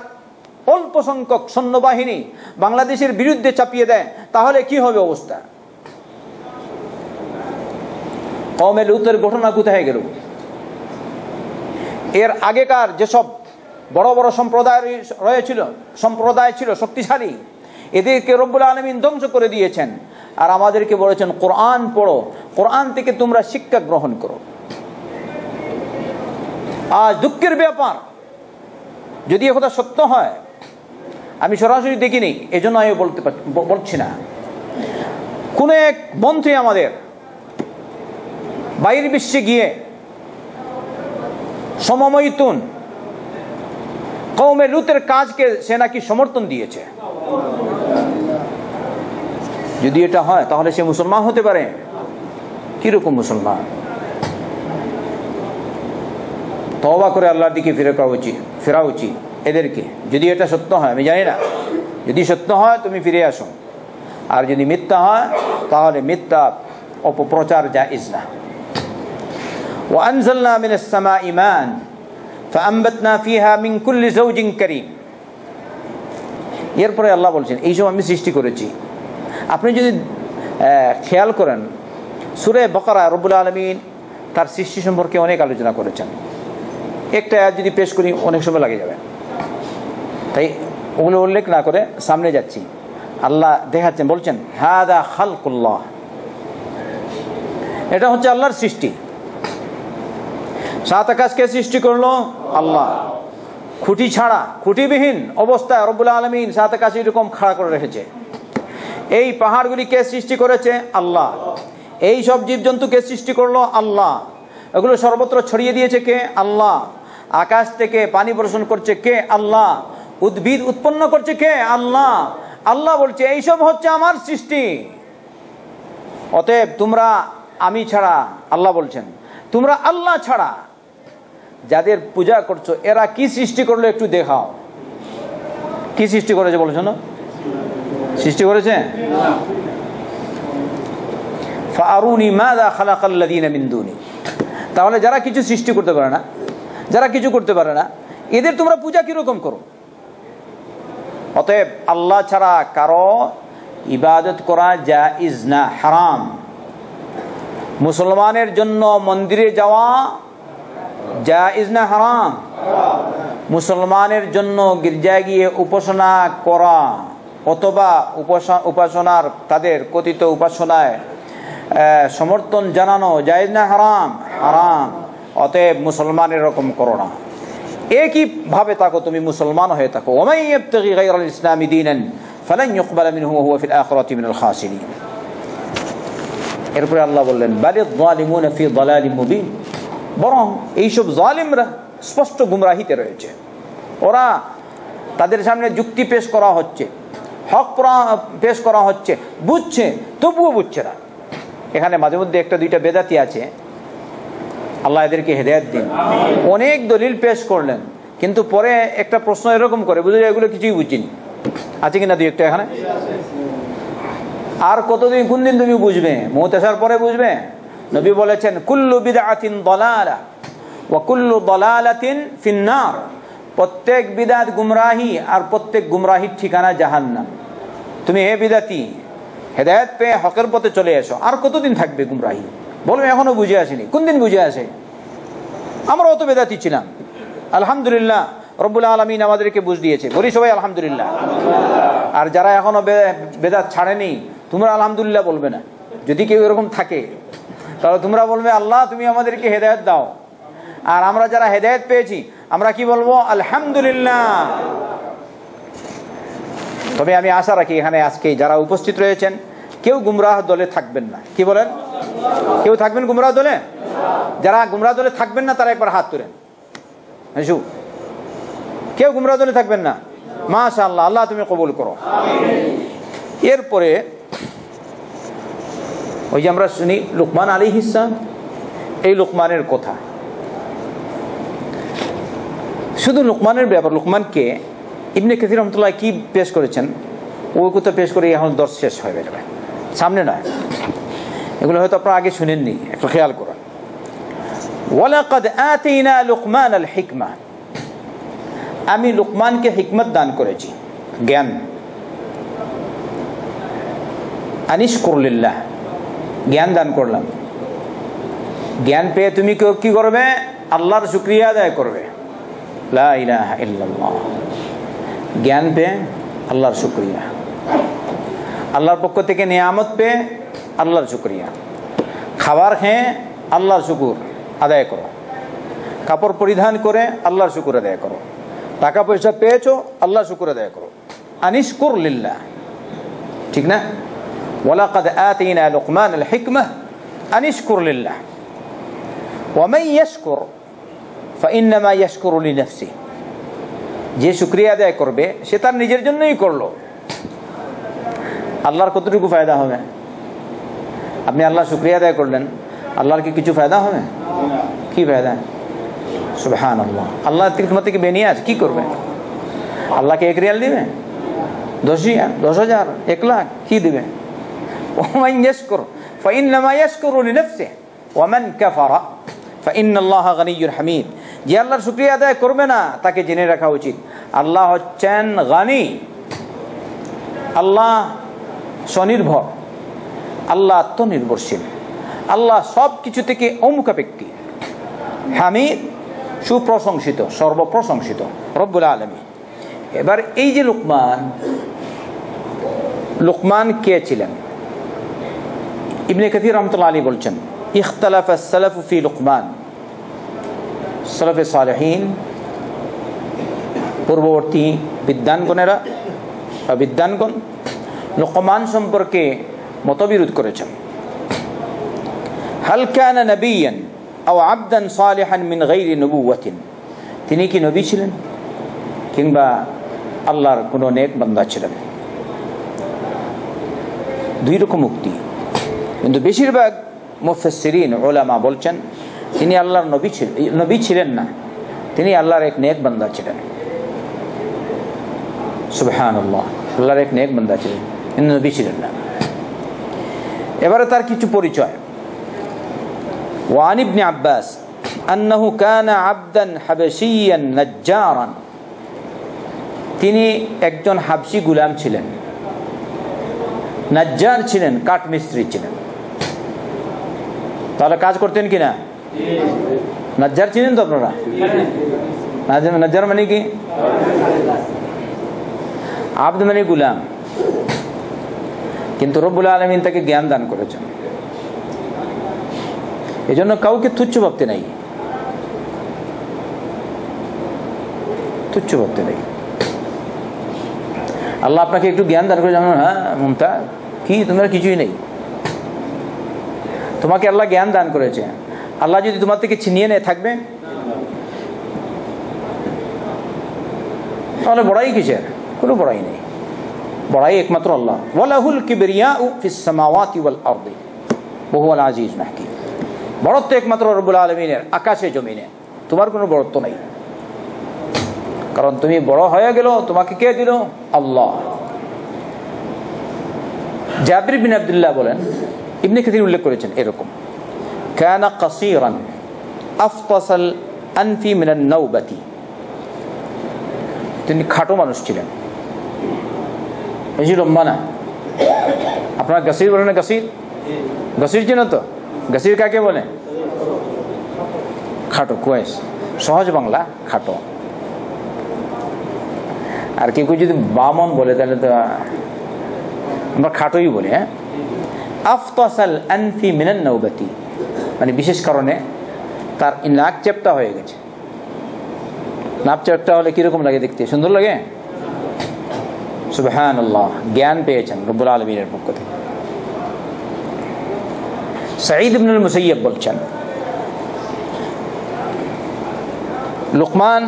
অল্প সংখ্যক সৈন্যবাহিনী বাংলাদেশের বিরুদ্ধে চাপিয়ে দেয়, তাহলে কি হবে অবস্থা? কওমে লূতের ঘটনা কোথায় গেল? এর আগেকার যেসব বড় বড় সম্প্রদায় ছিল শক্তিশালী, এদেরকে রব্বুল আলামিন ধ্বংস করে দিয়েছেন। আর আমাদেরকে বলেছেন কোরআন পড়ো, কোরআন থেকে তোমরা শিক্ষা গ্রহণ করো। আজ দুঃখের ব্যাপার, যদি এ কথা সত্য হয়, আমি সরাসরি দেখিনি এজন্য আমি বলছি না, কোন এক মন্ত্রী আমাদের বাইরের বিশ্বে গিয়ে সমমৈতুন কওমে লূতের কাজকে সে নাকি সমর্থন দিয়েছে। যদি এটা হয় তাহলে সে মুসলমান হতে পারে? কিরকম মুসলমান? তওবা করে আল্লাহর দিকে ফেরা উচিত এদেরকে। যদি এটা সত্য হয়, আমি জানি না, যদি সত্য হয় তুমি ফিরে আসো, আর যদি মিথ্যা হয় তাহলে মিথ্যা অপপ্রচার জায়েজ না। وأنزلنا من السماء ماء فأنبتنا فيها من كل زوج كريم। এরপরে আল্লাহ বলছেন এইসব আমি সৃষ্টি করেছি। আপনি যদি খেয়াল করেন, সূরা বাকারা রব্বুল আলামিন তার সৃষ্টি সম্পর্কে অনেক আলোচনা করেছেন। একটা আয়াত যদি পেশ করি অনেক সময় লাগে যাবে, তাই ওগুলো উল্লেখ না করে সামনে যাচ্ছি। আল্লাহ দেখাচ্ছেন, বলছেন হাদা খালকুল্লাহ, এটা হচ্ছে আল্লাহর সৃষ্টি। সাত আকাশকে সৃষ্টি করলো আল্লাহ, খুঁটি ছাড়া, খুঁটিবিহীন অবস্থায় রব্বুল আলামিন সাত আকাশ এরকম খাড়া করে রেখেছে। এই পাহাড়গুলি কে সৃষ্টি করেছে? আল্লাহ। এই সব জীবজন্তুকে সৃষ্টি করলো আল্লাহ। এগুলো সর্বত্র ছড়িয়ে দিয়েছে কে? আল্লাহ। আকাশ থেকে পানি বর্ষণ করছে কে? আল্লাহ। উদ্ভিদ উৎপন্ন করছে কে? আল্লাহ। আল্লাহ বলছে এইসব হচ্ছে আমার সৃষ্টি। অতএব তোমরা আমি ছাড়া, আল্লাহ বলছেন তোমরা আল্লাহ ছাড়া যাদের পূজা করছো এরা কি সৃষ্টি করলো একটু দেখাও। কি সৃষ্টি করেছে বলছো না? সৃষ্টি করেছে? ফাআরুনি মাযা খালাকাল্লাযীনা মিন দুনি। তাহলে যারা কিছু সৃষ্টি করতে পারে না, যারা কিছু করতে পারে না, এদের তোমরা পূজা কিরকম করো? অতএব আল্লাহ ছাড়া কারো ইবাদত করা জায়েজ না, হারাম। মুসলমানের জন্য মন্দিরে যাওয়া জায়েজ না, হারাম। মুসলমানের জন্য গির্জায় গিয়ে উপাসনা করা অথবা উপাসনার তাদের কথিত উপাসনায় সমর্থন জানানো জায়েজ না, হারাম? হারাম। অতএব মুসলমানের এরকম করো না। একই ভাবে থাকো, তুমি মুসলমান হয়ে থাকো। ওয়ামান ইয়াবতাগি গায়রাল ইসলামি দীনান ফালান ইউকবালা মিনহু ওয়া হুয়া ফিল আখিরাতি মিনাল খাসিরিন। এরপরে আল্লাহ বললেন বালিয যালিমুনা ফি যালালিম মুবিন, বরং এইসব জালিমরা স্পষ্ট গুমরাহিতে রয়েছে। ওরা তাদের সামনে যুক্তি পেশ করা হচ্ছে, হক পেশ করা হচ্ছে, বুঝছে তবুও বুঝছে না। এখানে মাঝে মধ্যে একটা দুইটা বেদাতি আছে, আল্লাহ এদেরকে হেদায়েত দিন। অনেক দলিল পেশ করলেন, কিন্তু পরে একটা প্রশ্ন এরকম করে, বুঝে এগুলো কিছুই বুঝিনি। আছে কিনা দুই একটা এখানে? আর কতদিন, কোন দিন তুমি বুঝবে? মউত আসার পরে বুঝবে? নবী বলেছেন কুল্লু বিদআতিন দালালা ওয়া কুল্লু দালালাতিন ফিন্নার। প্রত্যেক বিদআত গুমরাহি, আর প্রত্যেক গুমরাহির ঠিকানা জাহান্নাম। তুমি হে বিদআতি হেদায়েত পেয়ে হকের পথে চলে এসো। আর কতদিন থাকবে গুমরাহি? বলবে এখনো বুঝে আসেনি। কোন দিন বুঝে আসে? আমরা অত বেদাতি ছিলাম, আলহামদুলিল্লাহ রব্বুল আলামিন আমাদেরকে বুঝ দিয়েছে। বলি সবাই আলহামদুলিল্লাহ। আর যারা এখনো বেদাত ছাড়েনি, তোমরা আলহামদুলিল্লাহ বলবে না। যদি কেউ এরকম থাকে তাহলে তোমরা বলবে আল্লাহ তুমি আমাদেরকে হেদায়েত দাও। আর আমরা যারা হেদায়েত পেয়েছি আমরা কি বলবো? আলহামদুলিল্লাহ। তবে আমি আশা রাখি এখানে আজকে যারা উপস্থিত রয়েছেন কেউ গুমরাহ দলে থাকবেন না। কি বলেন? কেউ থাকবেন গুমরাহ দলে? যারা গুমরাহ দলে থাকবেন না তারা একবার হাত তোলেন। কেউ গুমরাহ দলে থাকবেন না? মাশাআল্লাহ, আল্লাহ তুমি কবুল করো। এরপরে ওই যে আমরা শুনি লুকমান আলাইহিস সালাম এই লোকমানের কথা। শুধু লোকমানের ব্যাপার, লোকমানকে ইবনে কাসির রহমাতুল্লাহ কি পেশ করেছেন ওই কথা পেশ করে এখন দর্শ শেষ হয়ে যাবে, সামনে নয়। এগুলো হয়তো আপনারা আগে শুনেননি, একটু খেয়াল করুন। ওয়ালাকাদ আতাইনা লুকমান আল হিকমা, আমি লুকমানকে হিকমত দান করেছি, জ্ঞান। আনিশকুর লিল্লাহ, জ্ঞান দান করলাম। জ্ঞান পেয়ে তুমি কি করবে? আল্লাহর শুকরিয়া আদায় করবে। লা ইলাহা ইল্লাল্লাহ, জ্ঞান পেয়ে আল্লাহর শুকরিয়া, আল্লাহর পক্ষ থেকে নিয়ামত পেয়ে আল্লাহর শুকরিয়া। খাবার খেয়ে আল্লাহর শুকুর আদায় করো, কাপড় পরিধান করে আল্লাহর শুকুর আদায় করো, টাকা পয়সা পেয়েছো আল্লাহর শুকুর আদায় করো। আনিশকুর লিল্লাহ, ঠিক না? ওয়ালাকাদ আতাইনা লুকমান আল হিকমা আনিশকুর লিল্লাহ ওয়া মান ইয়াশকুর ফাইন্নামা ইয়াশকুরু লিনাফসিহি, যে শুকরিয়া আদায় করবে সে তার নিজের জন্যই করলো। আল্লাহর কতটুকু ফায়দা হবে? আপনি আল্লাহ শুকরিয়া আদায় করলেন, আল্লাহর কি কিছু ফায়দা হবে? কি ফায়দা? সুবহানাল্লাহ। আল্লাহ খিদমত থেকে বেনিয়াজ কি করবে? আল্লাহকে 1 রিয়াল দিবে, 10 রিয়াল, 10,000, 1 লাখ কি দিবে? ওমান ইয়াশকুর ফাইন্নামা ইয়াশকুরু লিনাফসিহি ওয়া মান কাফারা ফাইন্নাল্লাহা গানিয়্যুন হামিদ। যে আল্লাহর শুকরিয়া আদায় করবে না তাকে জেনে রাখা উচিত আল্লাহ হচ্ছেন গানি, আল্লাহ স্বনির্ভর, আল্লাহ আত্মনির্ভরশীল, আল্লাহ সব কিছু থেকে অমুখাপেক্ষী, হামিদ সুপ্রশংসিত, সর্বপ্রশংসিত রব্বুল আলামিন। এবার এই যে লুকমান কে ছিলেন? ইবনে কাসির রাহমাতুল্লাহ আলাইহি বলছেন ইখতালাফা আস-সালাফু ফি লুকমান, সালাফে সালেহিন পূর্ববর্তী বিদ্বানগণ লুকমান সম্পর্কে মতবিরোধ করেছেন। হাল কানা নবিয়ান আও আবদান সালিহান মিন গায়রি নবুওয়াতিন, তিনি কি নবী ছিলেন কিংবা আল্লাহর কোন নেক বান্দা ছিলেন? দুই রকম উক্তি, কিন্তু বেশিরভাগ মুফাসসিরিন উলামা বলছেন তিনি আল্লাহর নবী ছিলেন না, তিনি আল্লাহর এক নেক বান্দা ছিলেন। সুবহানাল্লাহ, আল্লাহর এক নেক বান্দা ছিলেন, তিনি নবী ছিলেন না। এবারে তার কিছু পরিচয়। ওয়ান ইবনে আব্বাস আন্নাহু কানা আবদান হাবশিয়ান নাজ্জারান, তিনি একজন হাবশি গোলাম ছিলেন, নাজ্জার ছিলেন, কাঠ মিস্ত্রি ছিলেন। তাহলে কাজ করতেন কিনা? নাজ্জার ছিলেন তো আপনারা? নাজ্জার মানে কি? আব্দ মানে গোলাম, কিন্তু রব্বুল আলামিন তাকে জ্ঞান দান করেছেন। এজন্য কাউকে তুচ্ছ ভাবতে নাই, তুচ্ছ ভাবতে নাই। আল্লাহ আপনাকে একটু জ্ঞান দান করে, যেমন হ্যাঁ মমতা কি তোমার কিছুই নেই, তোমাকে আল্লাহ জ্ঞান দান করেছে। আল্লাহ যদি তোমার থেকে ছিনিয়ে নিয়ে থাকবে তাহলে বড়াই কিসের? কোনো বড়াই নেই, বড়াই একমাত্র আল্লাহ। ওয়ালাহুল কিবরিয়াউ ফিস সামাওয়াতি ওয়াল আরদি ওয়া হুয়াল আজিজুল হাকীম, বড়ত্ব একমাত্র রব্বুল আলামিনের, আকাশে জমিনে। তোমার কোনো বড়ত্ব নাই, কারণ তুমি বড় হয়ে গেল, তোমাকে কে দিল? আল্লাহ। জাবির বিন আব্দুল্লাহ বলেন, ইবনে কাসির উল্লেখ করেছেন এরকম, কানা কাসীরান আফতাসাল আনফি মিনান নাওবাতি, তিনি খাটো মানুষ ছিলেন, বেশি লম্বা না। আপনারা গাসির বলেন না? গাসির চেন তো? গাসির কাকে বলে? খাটো, কুয়েস, সহজ বাংলা খাটো। আর কেউ যদি বামন বলে তাহলে তো আমরা খাটোই বলি। হ্যাঁ, আফতাসাল আনফি মিনান নাওবাতি মানে বিশেষ কারণে তার নাক চেপটা হয়ে গেছে। নাক চেপটা হলে কিরকম লাগে দেখতে? সুন্দর লাগে? সুবহানাল্লাহ, জ্ঞান পেয়েছেন রব্বুল আলামিনের পক্ষ থেকে। সাঈদ ইবনুল মুসাইয়্যিব বলছেন লুকমান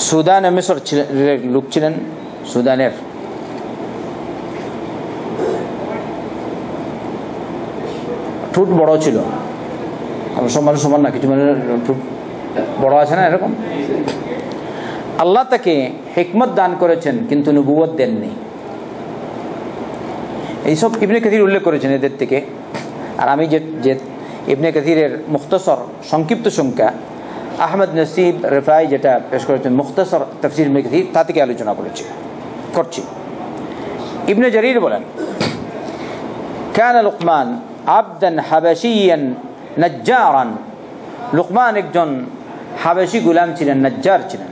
সুদান মিশর লোক ছিলেন, সুদানের। ঠোঁট বড় ছিল, সব মানুষ সমান না, কিছু মানুষ বড় আছে না এরকম। আল্লাহ তাকে হিকমত দান করেছেন কিন্তু নবুয়ত দেননি। এইসব ইবনে কাসির উল্লেখ করেছেন এদের থেকে। আর আমি যে ইবনে কাসিরের মুখতসর সংক্ষিপ্ত সংখ্যা আহমদ নসিব রেফাই যেটা পেশ করেছেন মুখতসর তাফসীর ইবনে কাসির, তা থেকে আলোচনা করছি। ইবনে জারির বলেন, কানা লুকমান আবদান হাবাশিয়ান নাজ্জারান। লুকমান একজন হাবাশি গোলাম ছিলেন, নাজ্জার ছিলেন।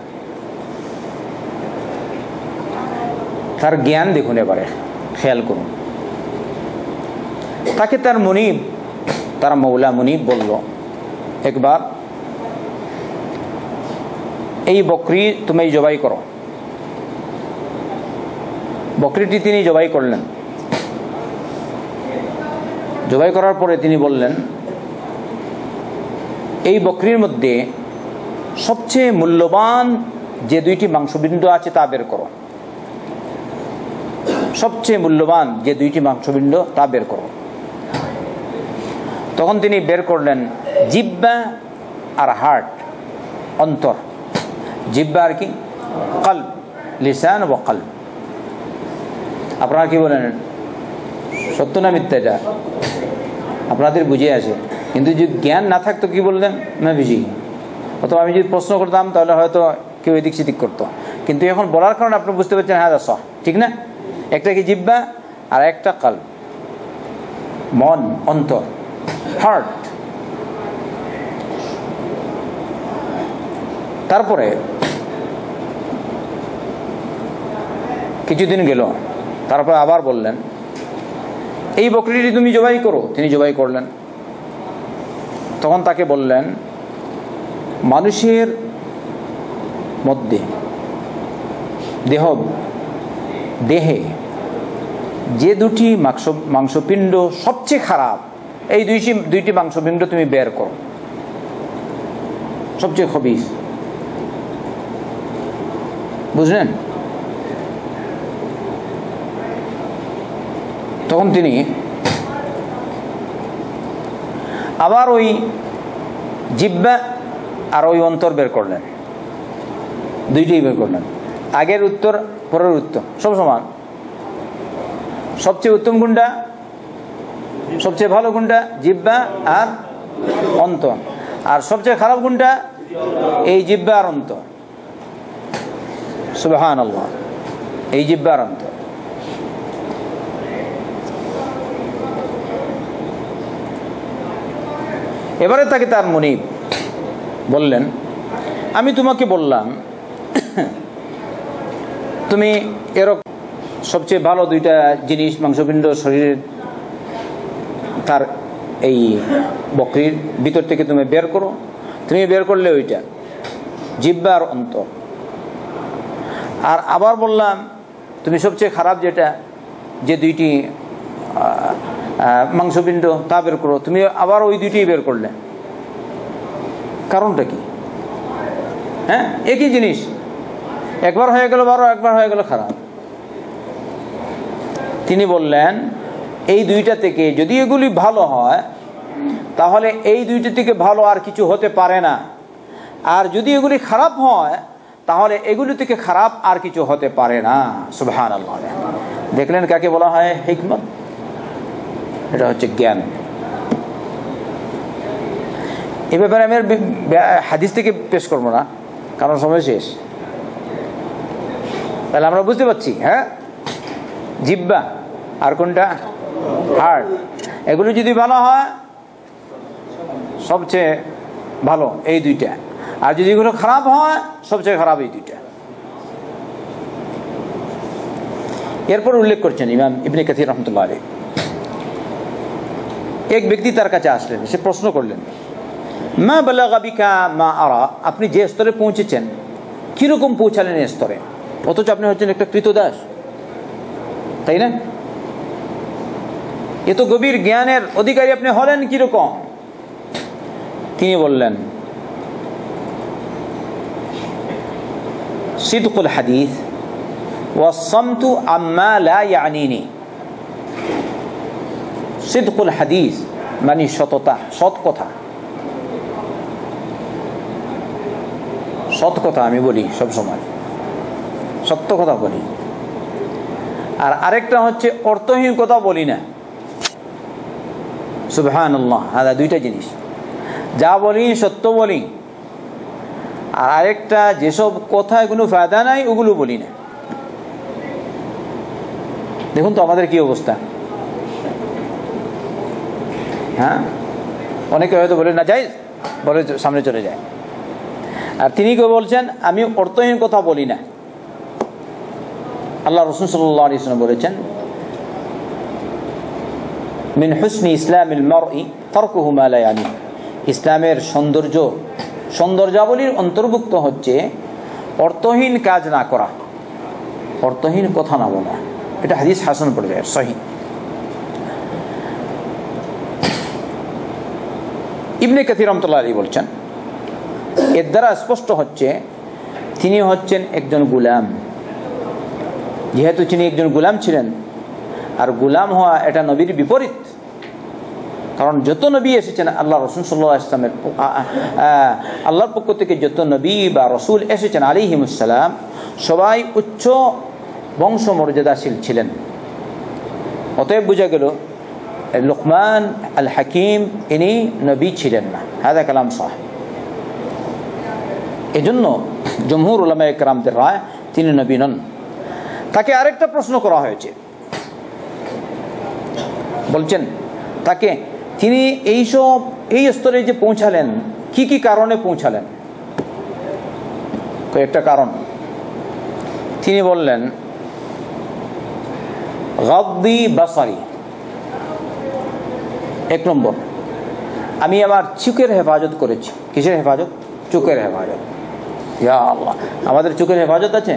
তার জ্ঞান দেখুন, এবারে খেয়াল করুন। তাকে তার মুনিব, তার মৌলা মুনিব বলল, একবার এই বকরি তুমি জবাই করো। বকরিটি তিনি জবাই করলেন। জবাই করার পরে তিনি বললেন, এই বকরির মধ্যে সবচেয়ে মূল্যবান যে দুইটি মাংসবিন্দু আছে তা বের করো। সবচেয়ে মূল্যবান যে দুইটি মাংসবিন্দু তা বের করো। তখন তিনি বের করলেন জিহ্বা আর হার্ট, অন্তর। জিহ্বা আর কি? কলব, লিসান ও কলব। আপনারা কি বলেন, সত্য না মিথ্যা? এটা আপনাদের বুঝে আছে, কিন্তু যদি জ্ঞান না থাকতো কি বললেন না বুঝি, অথবা আমি যদি প্রশ্ন করতাম তাহলে হয়তো কেউ এদিক সেদিক করতো। কিন্তু এখন বলার কারণে আপনি বুঝতে পারছেন, হ্যাঁ সহ, ঠিক না? একটা কি জিহ্বা আর একটা কলব, মন, অন্তর, হার্ট। তারপরে কিছুদিন গেল, তারপরে আবার বললেন এই বকরিটি তুমি জবাই করো। তিনি জবাই করলেন। তখন তাকে বললেন, মানুষের মধ্যে দেহে যে দুটি মাংসপিণ্ড সবচেয়ে খারাপ, এই দুইটি মাংসপিণ্ড তুমি বের করো, সবচেয়ে খবিস। বুঝলেন? তখন তিনি আবার ওই জিহ্বা আর ওই অন্তর বের করলেন, দুইটাই বের করলেন। আগের উত্তর পরের উত্তর সব সমান। সবচেয়ে উত্তম গুণটা, সবচেয়ে ভালো গুণটা জিহ্বা আর অন্তর, আর সবচেয়ে খারাপ গুণটা এই জিহ্বা আর অন্তর। সুবহানাল্লাহ, এই জিহ্বা আর অন্তর। এবারে তাকে তার মুনিব বললেন, আমি তোমাকে বললাম তুমি এরকম সবচেয়ে ভালো দুইটা জিনিস মাংসপিণ্ড শরীরের তার এই বকরির ভিতর থেকে তুমি বের করো। তুমি বের করলে ওইটা জিহ্বা আর অন্তর। আর আবার বললাম তুমি সবচেয়ে খারাপ যেটা, যে দুইটি মাংসপিণ্ড তা বের করো। তুমি আবার ওই দুইটি বের করলে। কারণটা কি? হ্যাঁ, একই জিনিস, একবার হয়ে গেল ভালো, একবার হয়ে গেল খারাপ। তিনি বললেন, এই দুইটা থেকে যদি এগুলি ভালো হয় তাহলে এই দুইটা থেকে ভালো আর কিছু হতে পারে না, আর যদি এগুলি খারাপ হয় তাহলে এগুলি থেকে খারাপ আর কিছু হতে পারে না। সুবহানাল্লাহ। দেখলেন কাকে বলা হয় হিকমত? এটা হচ্ছে জ্ঞান। এ ব্যাপারে আমি হাদিস থেকে পেশ করবো না, কারণ সময় শেষ। তাহলে আমরা বুঝতে পারছি, হ্যাঁ, জিহ্বা আর কোনটা? হার্ট। এগুলো যদি ভালো হয় সবচেয়ে ভালো এই দুইটা, আর যদি এগুলো খারাপ হয় সবচেয়ে খারাপ এই দুইটা। এরপর উল্লেখ করছেন ইমাম ইবনে কাসির রহমতুল্লাহ আলাইহি, এক ব্যক্তি তার কাছে আসলেন, সে প্রশ্ন করলেন, মা বালাগা বিকা মা আরা, আপনি যে স্তরে পৌঁছেছেন কিরকম পৌঁছালেন এই স্তরে? অথচ আপনি হচ্ছেন একটা কৃতদাস, তাই না? এত গভীর জ্ঞানের অধিকারী আপনি হলেন কিরকম? তিনি বললেন, সিদকুল হাদিস ওয়াসসামতু আম্মা লা ইয়ানিনি। সিদকুল হাদিস মানে সততা, সৎ কথা। সৎ কথা আমি বলি, সব সময় সত্য কথা বলি। আর আরেকটা হচ্ছে অর্থহীন কথা বলি না। সুবহানাল্লাহ, হাদা দুইটা জিনিস। যা বলি সত্য বলি, আর আরেকটা যেসব কথায় কোনো ফায়দা নাই ওগুলো বলি না। দেখুন তো আমাদের কি অবস্থা। হ্যাঁ, অনেকে হয়তো বলে না যাই, বলে সামনে চলে যায়। আর তিনি কেউ বলছেন আমি অর্থহীন কথা বলি না। আল্লাহ রাসূল সাল্লাল্লাহু আলাইহি ওয়াসাল্লাম বলেছেন মিন হুসনি ইসলামিল মারই তারকুহু মা লা ইয়ানি। ইসলামের সৌন্দর্যাবলীর অন্তর্ভুক্ত হচ্ছে অর্থহীন কাজ না করা, অর্থহীন কথা না বলা। এটা হাদিস হাসান পর্যায়ের সহিহ। ইবনে কাসির রাহমাতুল্লাহি আলাইহি বলছেন এর দ্বারা স্পষ্ট হচ্ছে তিনি হচ্ছেন একজন গোলাম। যেহেতু তিনি একজন গোলাম ছিলেন, আর গোলাম হওয়া এটা নবীর বিপরীত। কারণ যত নবী এসেছেন আল্লাহ রাসূল সাল্লাল্লাহু আলাইহি ওয়াসাল্লামের আল্লাহর পক্ষ থেকে যত নবী বা রাসূল এসেছেন আলাইহিমুস সালাম, সবাই উচ্চ বংশ মর্যাদাশীল ছিলেন। অতএব বোঝা গেল লুকমান আল হাকিম ইনি নবী ছিলেন না। হাদা কালাম সাহ। এজন্য জমহুর উলামায়ে কেরামদের রায় তিনি নবী নন। তাকে আরেকটা প্রশ্ন করা হয়েছে, বলছেন তাকে তিনি এই স্তরে যে পৌঁছালেন কি কি কারণে পৌঁছালেন। কয়েকটা কারণ তিনি বললেন গাদ্দি বাসারি। এক নম্বর, আমি আমার চোখের হেফাজত করেছি। কিসের হেফাজত? চোখের হেফাজত। ইয়া আল্লাহ, আমাদের চোখের হেফাজত আছে?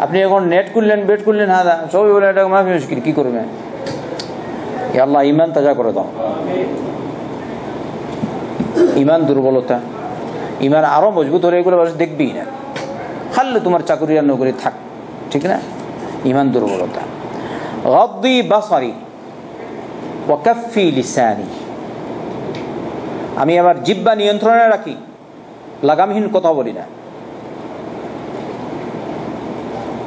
আপনি এখন নেট করলেন, বেট করলেন, হ্যাঁ সবই বলে এটা মাফি মুশকিল, কি করবে? ইয়া আল্লাহ ইমান তাজা করে দাও। ইমান দুর্বলতা, ইমান আরো মজবুত হলে এগুলো দেখবি না, খাললে তোমার চাকরি আর নৌকরি থাক, ঠিক না? ইমান দুর্বলতা। গাদ্দি বাসারি ওয়া কাফফি লিসানি। আমি আমার জিহ্বা নিয়ন্ত্রণে রাখি, লাগামহীন কথা বলি না।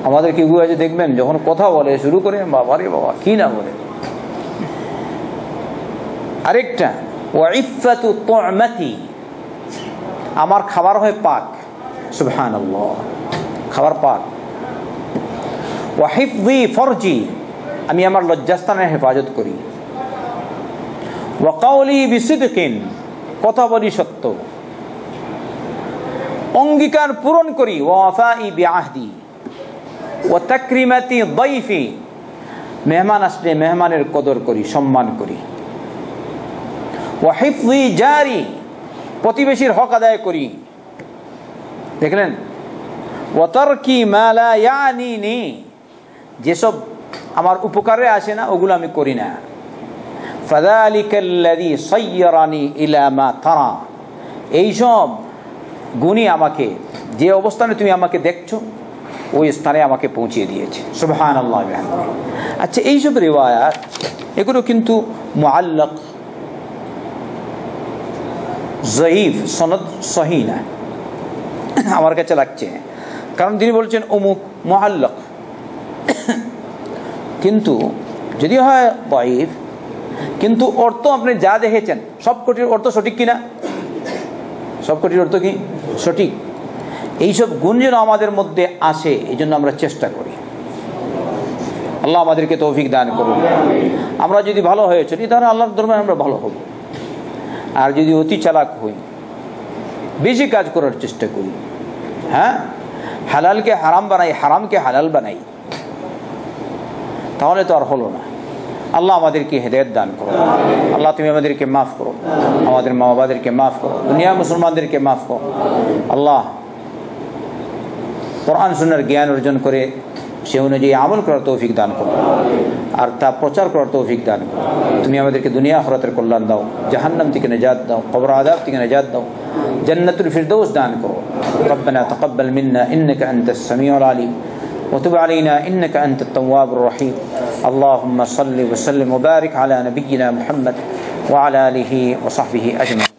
আমাদের কি আছে দেখবেন, যখন কথা বলে শুরু করে বাবা রে বাবা কি না বলে। আরেকটা ওয়া ইফফাতু তু'মাতি, আমার খাবার হয় পাক। সুবহানাল্লাহ, খাবার পাক। ওয়া হিফযি ফরজি, আমি আমার লজ্জাস্থানের হেফাজত করি। ওয়া কাওলি বিসিদকিন, কথা বলি সত্য। অঙ্গীকার পূরণ করি। ওয়া ওয়াফাই বিআহদি ওয়া তাকরিমাতি দাইফি, মেহমান আসলে মেহমানের কদর করি, সম্মান করি। ওয়া হিফযি জারি, প্রতিবেশীর হক আদায় করি। দেখলেন? ওয়া তারকি মা লা ইয়ানিনি, যেসব আমার উপকারে আসে না ওগুলো আমি করি না। ফাযালিকাল্লাযী সায়্যারানি ইলা মা তারা, এইসব গুণই আমাকে, যে অবস্থানে তুমি আমাকে দেখছো ওই স্থানে আমাকে পৌঁছিয়ে দিয়েছে। সুবহানাল্লাহ বিহামদিহি। আচ্ছা, এইসব রিওয়ায়াত এগুলো কিন্তু মুআল্লাক, যঈফ, সনদ সহিহ না আমার কাছে লাগছে। কারণ তিনি বলছেন অমুক মুআল্লাক, কিন্তু যদি হয় যঈফ, কিন্তু অর্থ আপনি যা দেখেছেন সবকটির অর্থ সঠিক কিনা? সবকটির অর্থ কি সঠিক? এইসব গুণ যেন আমাদের মধ্যে আসে, এই জন্য আমরা চেষ্টা করি। আল্লাহ আমাদেরকে তৌফিক দান করুন। আমরা যদি ভালো হয়ে চলি তাহলে আল্লাহর দরবারে আমরা ভালো হব। আর যদি অতি চালাক হই, বেশি কাজ করার চেষ্টা করি, হ্যাঁ, হালালকে হারাম বানাই, হারামকে হালাল বানাই, তাহলে তো আর হলো না। আল্লাহ আমাদেরকে হেদায়েত দান করো। আল্লাহ তুমি আমাদেরকে মাফ করো, আমাদের মা বাবাদেরকে মাফ করো, দুনিয়া মুসলমানদেরকে মাফ করো। আল্লাহ কোরআন সুন্নাহর জ্ঞান অর্জন করে সে অনুযায়ী আমল করার তৌফিক দান করো, আর তা প্রচার করার তৌফিক দান করো। তুমি আমাদেরকে দুনিয়া আখিরাতের কল্যাণ দাও, জাহান্নাম থেকে নাজাত দাও, কবর আযাব থেকে নাজাত দাও, জান্নাতুল ফিরদৌস দান করো। রব্বানা তাকাব্বাল মিন্না ইন্নাকা আনতাস সামিউল আলিম وتب علينا إنك أنت التواب الرحيم. اللهم صل وسلم وبارك على نبينا محمد وعلى آله وصحبه أجمعين.